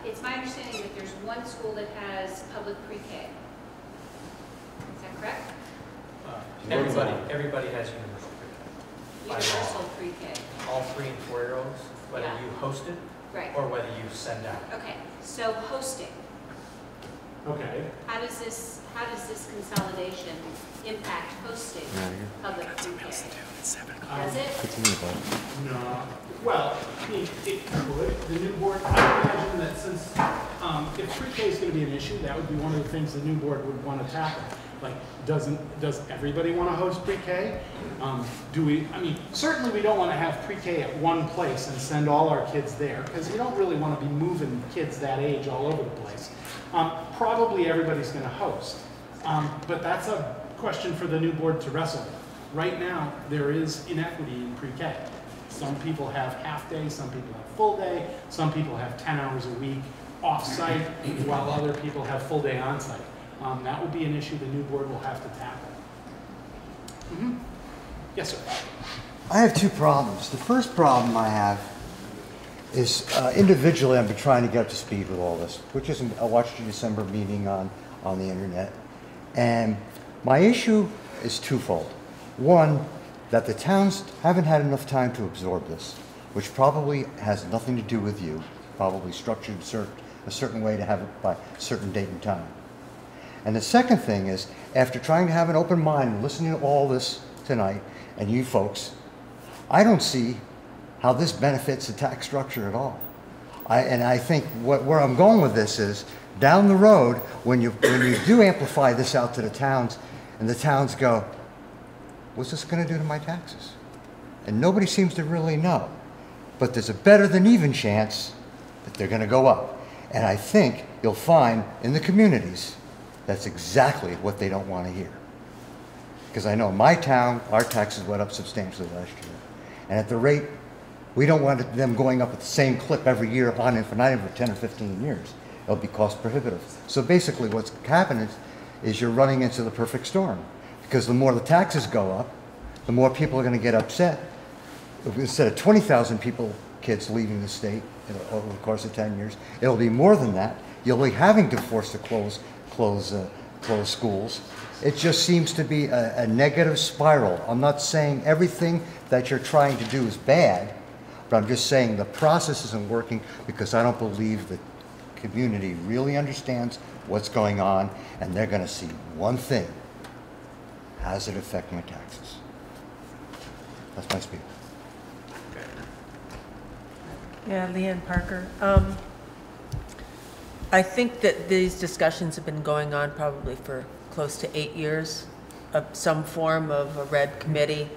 it's my understanding that there's one school that has public pre-K. Is that correct?
Everybody has universal pre-K.
Universal pre-K.
All 3 and 4-year-olds, whether you host it or whether you send out.
Okay, so hosting.
Okay.
How does this consolidation impact hosting public pre-K? Does it?
No. Well, it could. The new board, I imagine that since if pre-K is going to be an issue, that would be one of the things the new board would want to tackle. Like, does everybody want to host pre-K? I mean, certainly we don't want to have pre-K at one place and send all our kids there because you don't really want to be moving kids that age all over the place. Probably everybody's going to host. But that's a question for the new board to wrestle with. Right now, there is inequity in pre-K. Some people have half day, some people have full day, some people have 10 hours a week off-site, while other people have full day on-site. That would be an issue the new board will have to tackle. Yes, sir.
I have 2 problems. The first problem I have is individually I've been trying to get up to speed with all this, which isn't, I watched your December meeting on the internet. And my issue is twofold. One, that the towns haven't had enough time to absorb this, which probably has nothing to do with you, probably structured a certain way to have it by a certain date and time. And the second thing is, after trying to have an open mind and listening to all this tonight, and you folks, I don't see how this benefits the tax structure at all. I think where I'm going with this is, down the road, when you do amplify this out to the towns, and the towns go, what's this going to do to my taxes? And nobody seems to really know. But there's a better than even chance that they're going to go up. And I think you'll find in the communities, that's exactly what they don't want to hear. Because I know in my town, our taxes went up substantially last year. And at the rate, we don't want them going up at the same clip every year on infinitum for 10 or 15 years. It'll be cost prohibitive. So basically what's happening is you're running into the perfect storm. Because the more the taxes go up, the more people are going to get upset. Instead of 20,000 kids leaving the state over the course of 10 years, it'll be more than that. You'll be having to force to close schools. It just seems to be a negative spiral. I'm not saying everything that you're trying to do is bad, but I'm just saying the process isn't working because I don't believe the community really understands what's going on, and they're going to see one thing. How does it affect my taxes? That's my speech.
Yeah, Leanne Parker. I think that these discussions have been going on probably for close to 8 years, of some form of a red committee.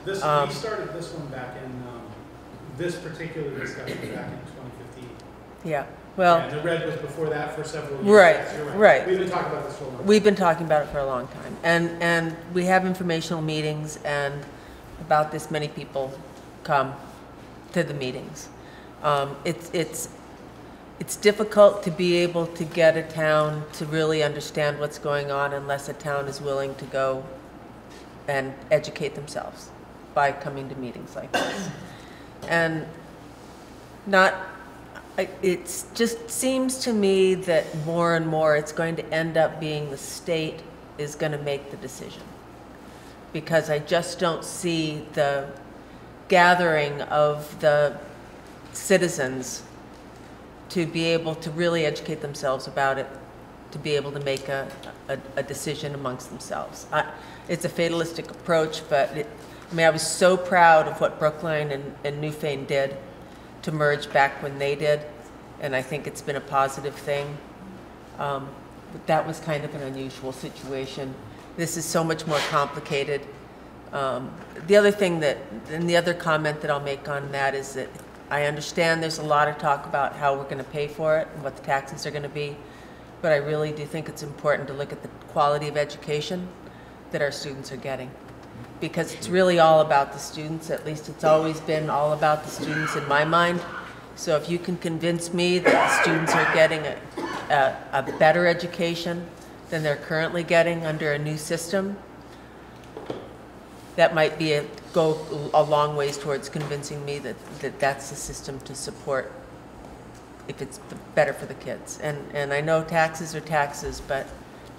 We started this one back in, this particular discussion back in 2015.
Yeah, well.
And the red was before that for several years.
Right,
Yes, you're
right.
We've been talking about this for a long time.
We've been talking about it for a long time. And we have informational meetings, and about this many people come to the meetings. it's difficult to be able to get a town to really understand what's going on unless a town is willing to go and educate themselves by coming to meetings like this. And it just seems to me that more and more it's going to end up being the state is going to make the decision. Because I just don't see the gathering of the citizens to be able to really educate themselves about it, to be able to make a decision amongst themselves. It's a fatalistic approach, but I was so proud of what Brookline and Newfane did to merge back when they did, and I think it's been a positive thing. But that was kind of an unusual situation. This is so much more complicated. The other thing and the other comment that I'll make on that is that I understand there's a lot of talk about how we're going to pay for it and what the taxes are going to be, but I really do think it's important to look at the quality of education that our students are getting, because it's really all about the students. At least it's always been all about the students in my mind. So if you can convince me that the students are getting a better education than they're currently getting under a new system, that might go a long ways towards convincing me that that's the system to support if it's better for the kids. And I know taxes are taxes, but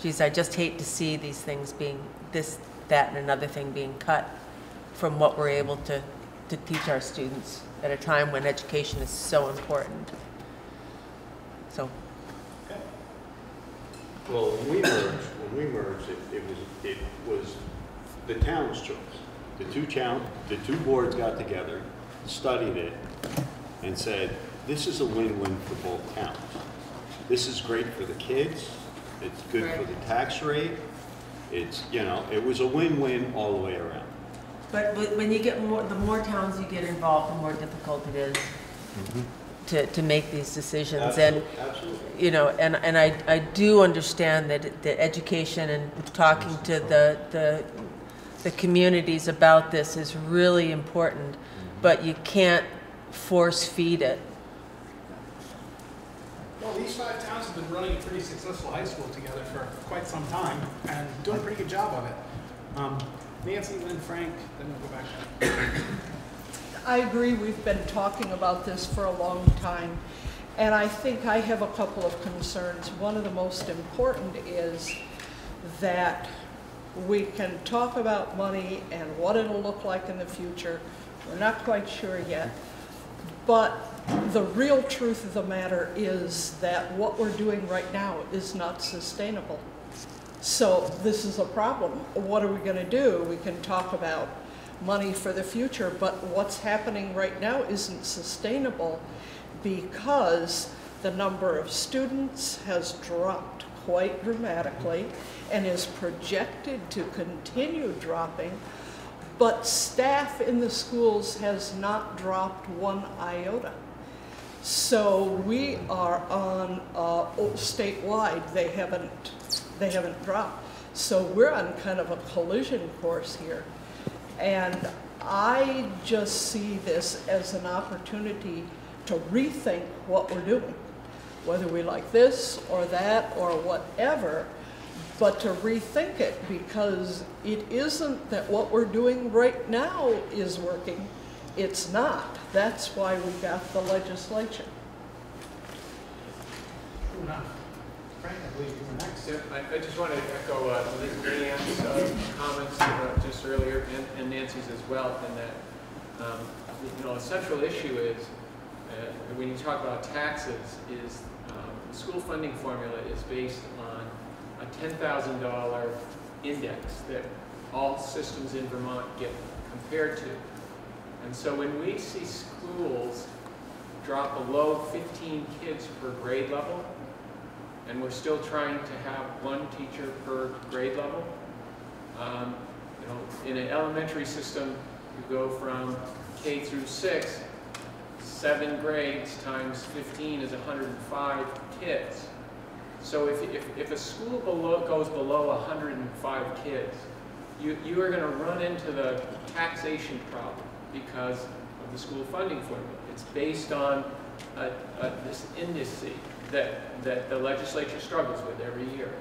geez, I just hate to see these things being this, that, and another thing being cut from what we're able to teach our students at a time when education is so important. So.
Well, when we merged, it was the town's choice. The two boards got together, studied it, and said, this is a win-win for both towns. This is great for the kids. It's good for the tax rate. It's, it was a win-win all the way around.
But when you get the more towns you get involved, the more difficult it is to make these decisions.
Absolutely.
And and I do understand that the education and talking to the communities about this is really important, but you can't force feed it.
Well, these 5 towns have been running a pretty successful high school together for quite some time and doing a pretty good job of it. Nancy, then Frank, then we'll go back.
I agree, we've been talking about this for a long time, and I think I have a couple of concerns. One of the most important is that we can talk about money and what it'll look like in the future. We're not quite sure yet, but the real truth of the matter is that what we're doing right now is not sustainable. So this is a problem. What are we going to do? We can talk about money for the future, but what's happening right now isn't sustainable because the number of students has dropped quite dramatically and is projected to continue dropping, but staff in the schools has not dropped one iota. So we are on statewide, they haven't dropped. So we're on kind of a collision course here. And I just see this as an opportunity to rethink what we're doing, whether we like this or that or whatever, but to rethink it, because it isn't that what we're doing right now is working. It's not. That's why we got the legislation.
True enough. Frank, I believe you were next.
Yeah, I just want to echo Leanne's comments just earlier, and Nancy's as well, in that a central issue is when you talk about taxes is the school funding formula is based on a $10,000 index that all systems in Vermont get compared to. And so when we see schools drop below 15 kids per grade level, and we're still trying to have one teacher per grade level, in an elementary system, you go from K through 6, 7 grades times 15 is 105 kids. So if a school goes below 105 kids, you are going to run into the taxation problem because of the school funding formula. It's based on this indice that the legislature struggles with every year.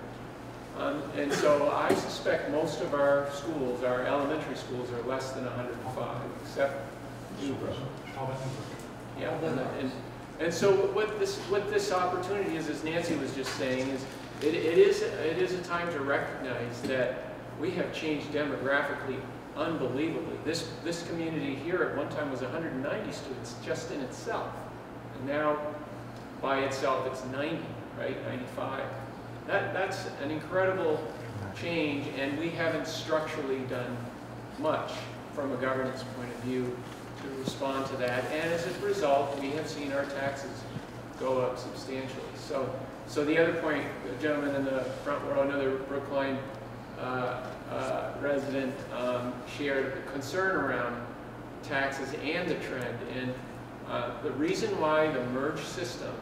And so I suspect most of our schools, our elementary schools, are less than 105, except Newbrook. Yeah, and so what this opportunity is, as Nancy was just saying, is it is a time to recognize that we have changed demographically unbelievably. This community here at one time was 190 students just in itself, and now by itself it's 90, right? 95. That's an incredible change, and we haven't structurally done much from a governance point of view to respond to that. And as a result, we have seen our taxes go up substantially. So the other point, the gentleman in the front row, another Brookline resident, shared a concern around taxes and the trend. And the reason why the merged system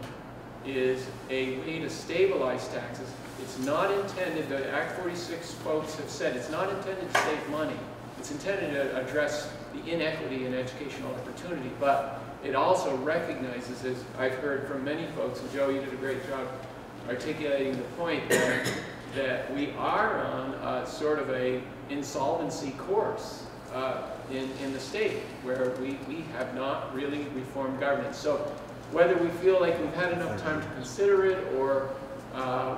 is a way to stabilize taxes. It's not intended, the Act 46 folks have said, it's not intended to save money. It's intended to address the inequity in educational opportunity, but it also recognizes, as I've heard from many folks, and Joe, you did a great job articulating the point that we are on sort of a insolvency course in the state, where we have not really reformed governance. So whether we feel like we've had enough time to consider it, or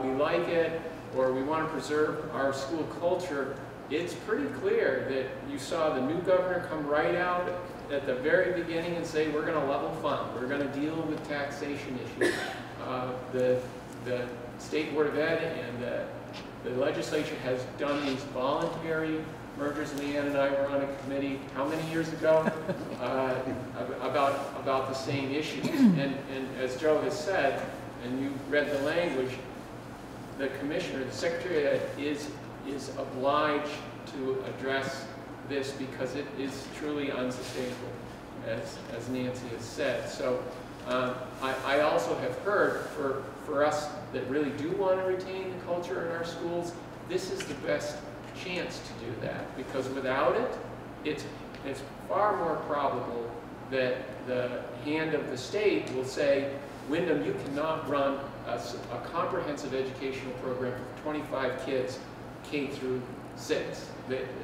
we like it, or we want to preserve our school culture, it's pretty clear that you saw the new governor come right out at the very beginning and say, we're going to level fund, we're going to deal with taxation issues. The State Board of Ed and the legislature has done these voluntary mergers. Leland and I were on a committee, how many years ago, about the same issues. And as Joe has said, and you read the language, the commissioner, the secretary of Ed, is obliged to address this because it is truly unsustainable, as Nancy has said. So I also have heard, for us that really do want to retain the culture in our schools, this is the best chance to do that, because without it, it's far more probable that the hand of the state will say, Wyndham, you cannot run a comprehensive educational program for 25 kids, K through 6.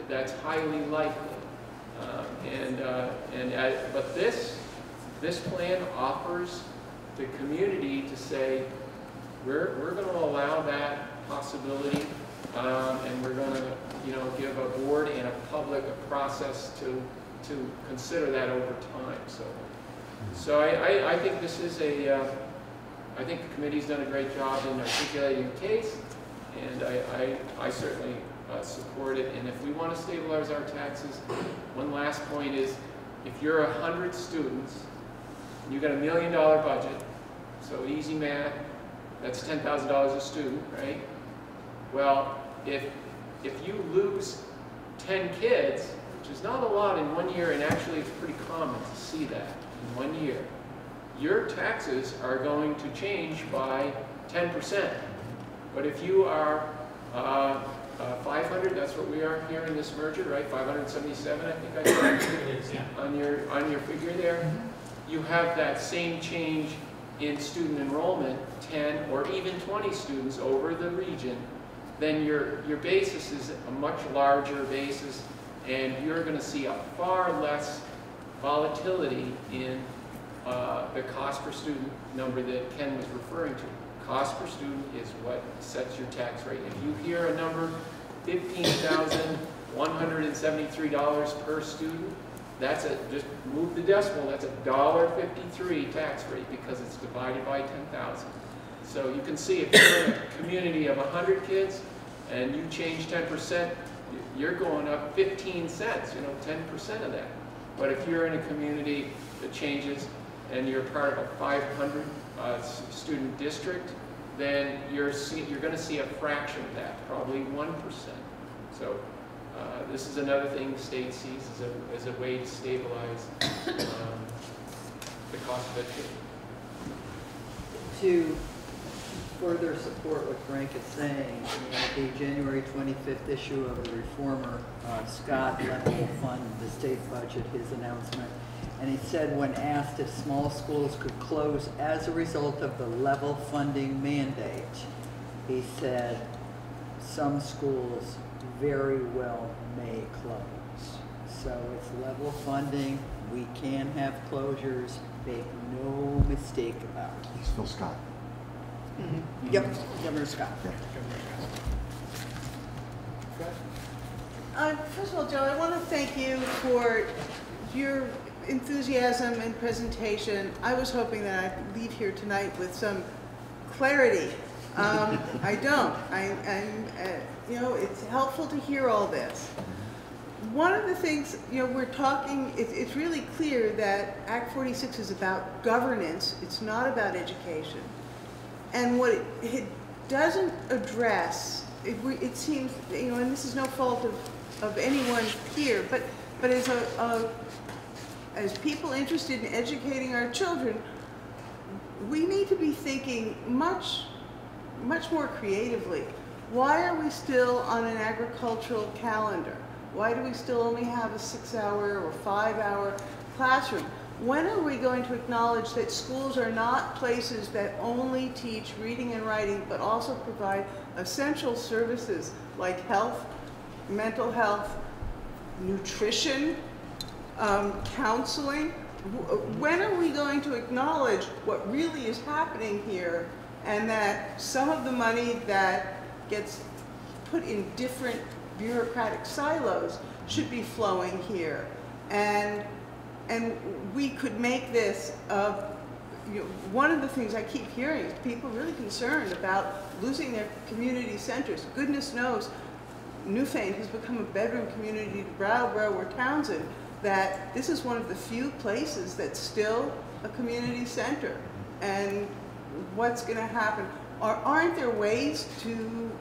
That's highly likely. But this plan offers the community to say, we're going to allow that possibility, and we're going to, give a board and a public a process to consider that over time. So I think this is I think the committee's done a great job in articulating the case, and I certainly support it. And if we want to stabilize our taxes, one last point is, if you're 100 students, and you've got $1 million budget, so easy math, that's $10,000 a student, right? Well, if you lose 10 kids, which is not a lot in 1 year, and actually it's pretty common to see that in 1 year, your taxes are going to change by 10%. But if you are 500, that's what we are here in this merger, right? 577, I think I said, on your figure there. You have that same change in student enrollment, 10 or even 20 students over the region, then your basis is a much larger basis, and you're going to see a far less volatility in the cost per student number that Ken was referring to. Cost per student is what sets your tax rate. If you hear a number, $15,173 per student, just move the decimal, that's $1.53 tax rate, because it's divided by 10,000. So you can see, if you're in a community of 100 kids and you change 10%, you're going up 15 cents, 10% of that. But if you're in a community that changes and you're part of a 500 student district, then you're going to see a fraction of that, probably 1%. So this is another thing the state sees as a way to stabilize the cost of education.
To further support what Frank is saying, the January 25th issue of the Reformer, Scott will fund the state budget, his announcement. And he said when asked if small schools could close as a result of the level funding mandate, he said some schools very well may close. So it's level funding, we can have closures, make no mistake about it.
He's Phil Scott.
Mm-hmm. Yep, Governor Scott.
Yep.
First of all, Joe, I want to thank you for your enthusiasm and presentation. I was hoping that I'd leave here tonight with some clarity. I don't. You know, it's helpful to hear all this. One of the things, you know, we're talking, it's really clear that Act 46 is about governance. It's not about education. And what it doesn't address, it seems, you know, and this is no fault of anyone here, but as people interested in educating our children, we need to be thinking much more creatively. Why are we still on an agricultural calendar? Why do we still only have a 6-hour or 5-hour classroom? When are we going to acknowledge that schools are not places that only teach reading and writing, but also provide essential services like health, mental health, nutrition, counseling? When are we going to acknowledge what really is happening here, and that some of the money that gets put in different bureaucratic silos should be flowing here? And we could make this, you know, one of the things I keep hearing is people really concerned about losing their community centers. Goodness knows, Newfane has become a bedroom community to Brattleboro or Townsend, that this is one of the few places that's still a community center. And what's going to happen? Aren't there ways to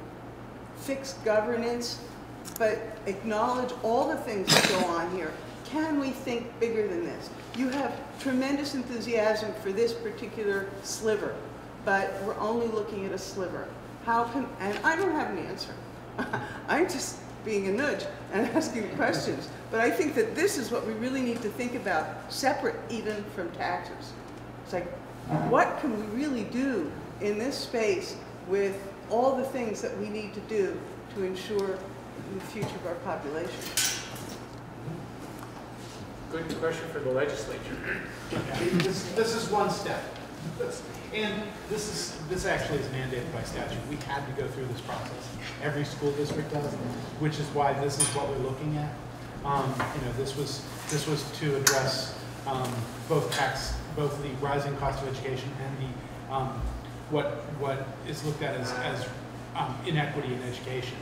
fix governance, but acknowledge all the things that go on here? Can we think bigger than this? You have tremendous enthusiasm for this particular sliver, but we're only looking at a sliver. How can, and I don't have an answer. I'm just being a nudge and asking questions. But I think that this is what we really need to think about, separate even from taxes. It's like, what can we really do in this space with all the things that we need to do to ensure the future of our population?
Good question for the legislature.
This is one step. And this actually is mandated by statute. We had to go through this process. Every school district does, which is why this is what we're looking at. You know, this was to address both the rising cost of education and the what is looked at as inequity in education.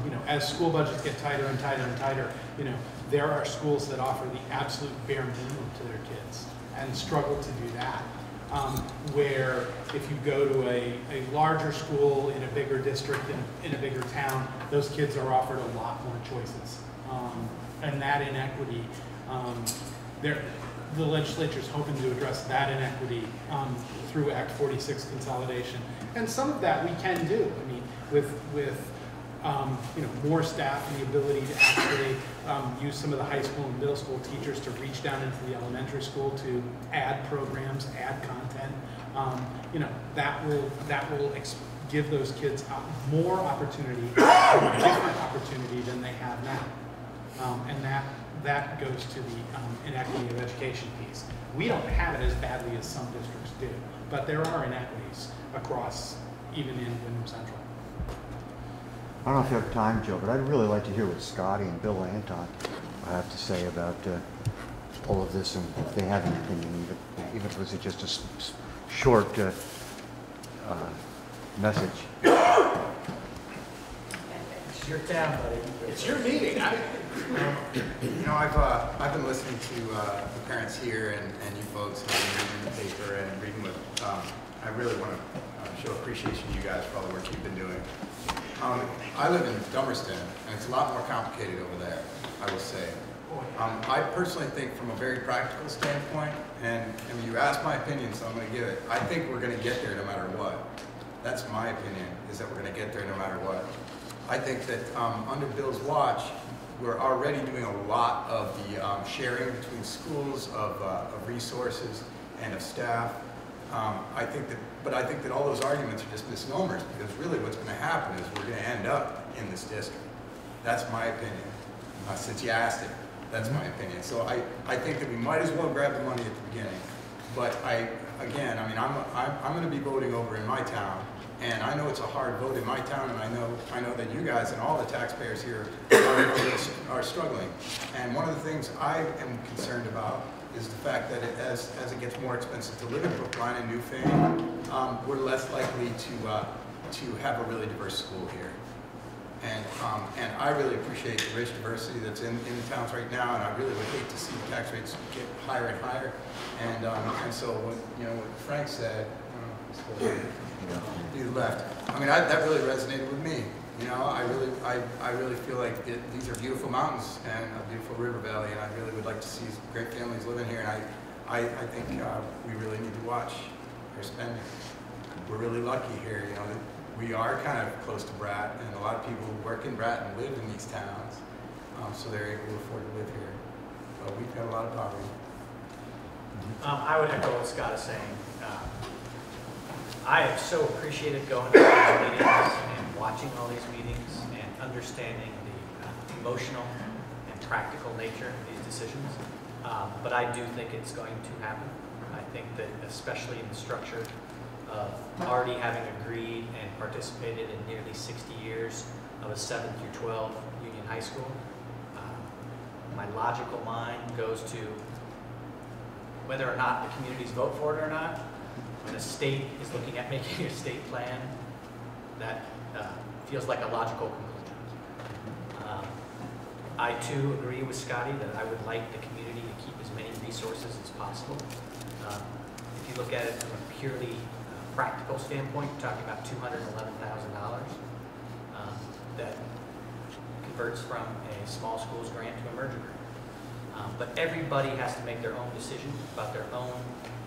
You know, as school budgets get tighter and tighter and tighter, you know, there are schools that offer the absolute bare minimum to their kids and struggle to do that. Where if you go to a larger school in a bigger district, in a bigger town, those kids are offered a lot more choices. And that inequity, the legislature is hoping to address that inequity through Act 46 consolidation. And some of that we can do. I mean, with you know, more staff and the ability to actually use some of the high school and middle school teachers to reach down into the elementary school to add programs, add content. You know, that will give those kids more opportunity, different opportunity than they have now. And that goes to the inequity of education piece. We don't have it as badly as some districts do, but there are inequities across, even in Wyndham Central.
I don't know if you have time, Joe, but I'd really like to hear what Scotty and Bill Anton have to say about all of this, and if they have an opinion, even if it was just a short message.
It's your town, buddy. It's your meeting.
You know, I've been listening to the parents here and you folks, and reading the paper and reading what I really want to show appreciation to you guys for all the work you've been doing. I live in Dummerston, and it's a lot more complicated over there, I will say. I personally think from a very practical standpoint, and you asked my opinion, so I'm going to give it. I think we're going to get there no matter what. That's my opinion, is that we're going to get there no matter what. I think that under Bill's watch, We're already doing a lot of the sharing between schools of resources and of staff. But I think that all those arguments are just misnomers, because really what's going to happen is we're going to end up in this district. That's my opinion. Since you asked it, that's my opinion. So I think that we might as well grab the money at the beginning. But again, I mean, I'm going to be voting over in my town, and I know it's a hard vote in my town, and I know that you guys and all the taxpayers here are struggling. And one of the things I am concerned about is the fact that as it gets more expensive to live in Brookline and Newfane, we're less likely to have a really diverse school here. And I really appreciate the rich diversity that's in the towns right now, and I really would hate to see the tax rates get higher and higher. And so what Frank said, he left. I mean, that really resonated with me. You know, I really feel like these are beautiful mountains and a beautiful river valley, and I really would like to see great families living here. And I think we really need to watch our spending. We're really lucky here. You know, we are kind of close to Bratt, and a lot of people who work in Bratt and live in these towns, so they're able to afford to live here. But we've got a lot of poverty.
I would echo what Scott is saying. I have so appreciated going to these meetings and watching all these meetings and understanding the emotional and practical nature of these decisions. But I do think it's going to happen. I think that especially in the structure of already having agreed and participated in nearly 60 years of a 7 through 12 union high school, my logical mind goes to whether or not the communities vote for it or not. When the state is looking at making a state plan, that feels like a logical conclusion. I too agree with Scotty that I would like the community to keep as many resources as possible. If you look at it from a purely practical standpoint, you're talking about $211,000 that converts from a small schools grant to a merger grant. But everybody has to make their own decision about their own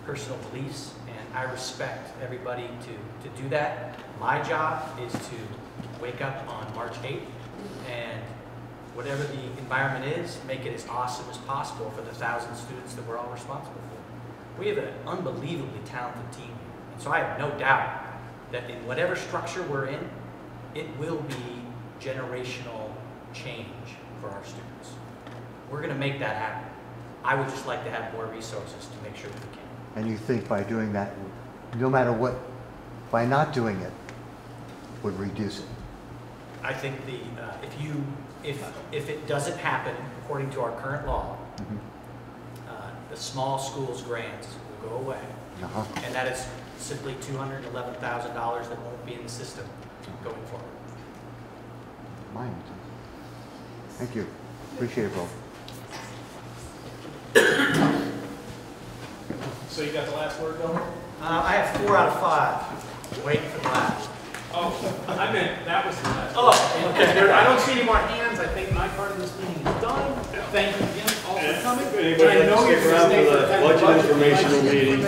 personal beliefs, and I respect everybody to do that. My job is to wake up on March 8th and whatever the environment is, make it as awesome as possible for the 1,000 students that we're all responsible for. We have an unbelievably talented team, and so I have no doubt that in whatever structure we're in, it will be generational change for our students. We're going to make that happen. I would just like to have more resources to make sure that we can.
And you think by doing that, no matter what, by not doing it, would reduce it?
I think if it doesn't happen according to our current law, the small schools grants will go away, and that is simply $211,000 that won't be in the system going forward.
Mine. Thank you. Appreciate it, Bill.
So you got the last word, Bill?
I have 4 out of 5. Waiting for the last.
Oh, I meant that was the last.
Oh, okay.
I don't see any more hands. I think my part of this meeting is done. Thank you again all for coming.
Anybody like to stick around for the budget informational meeting?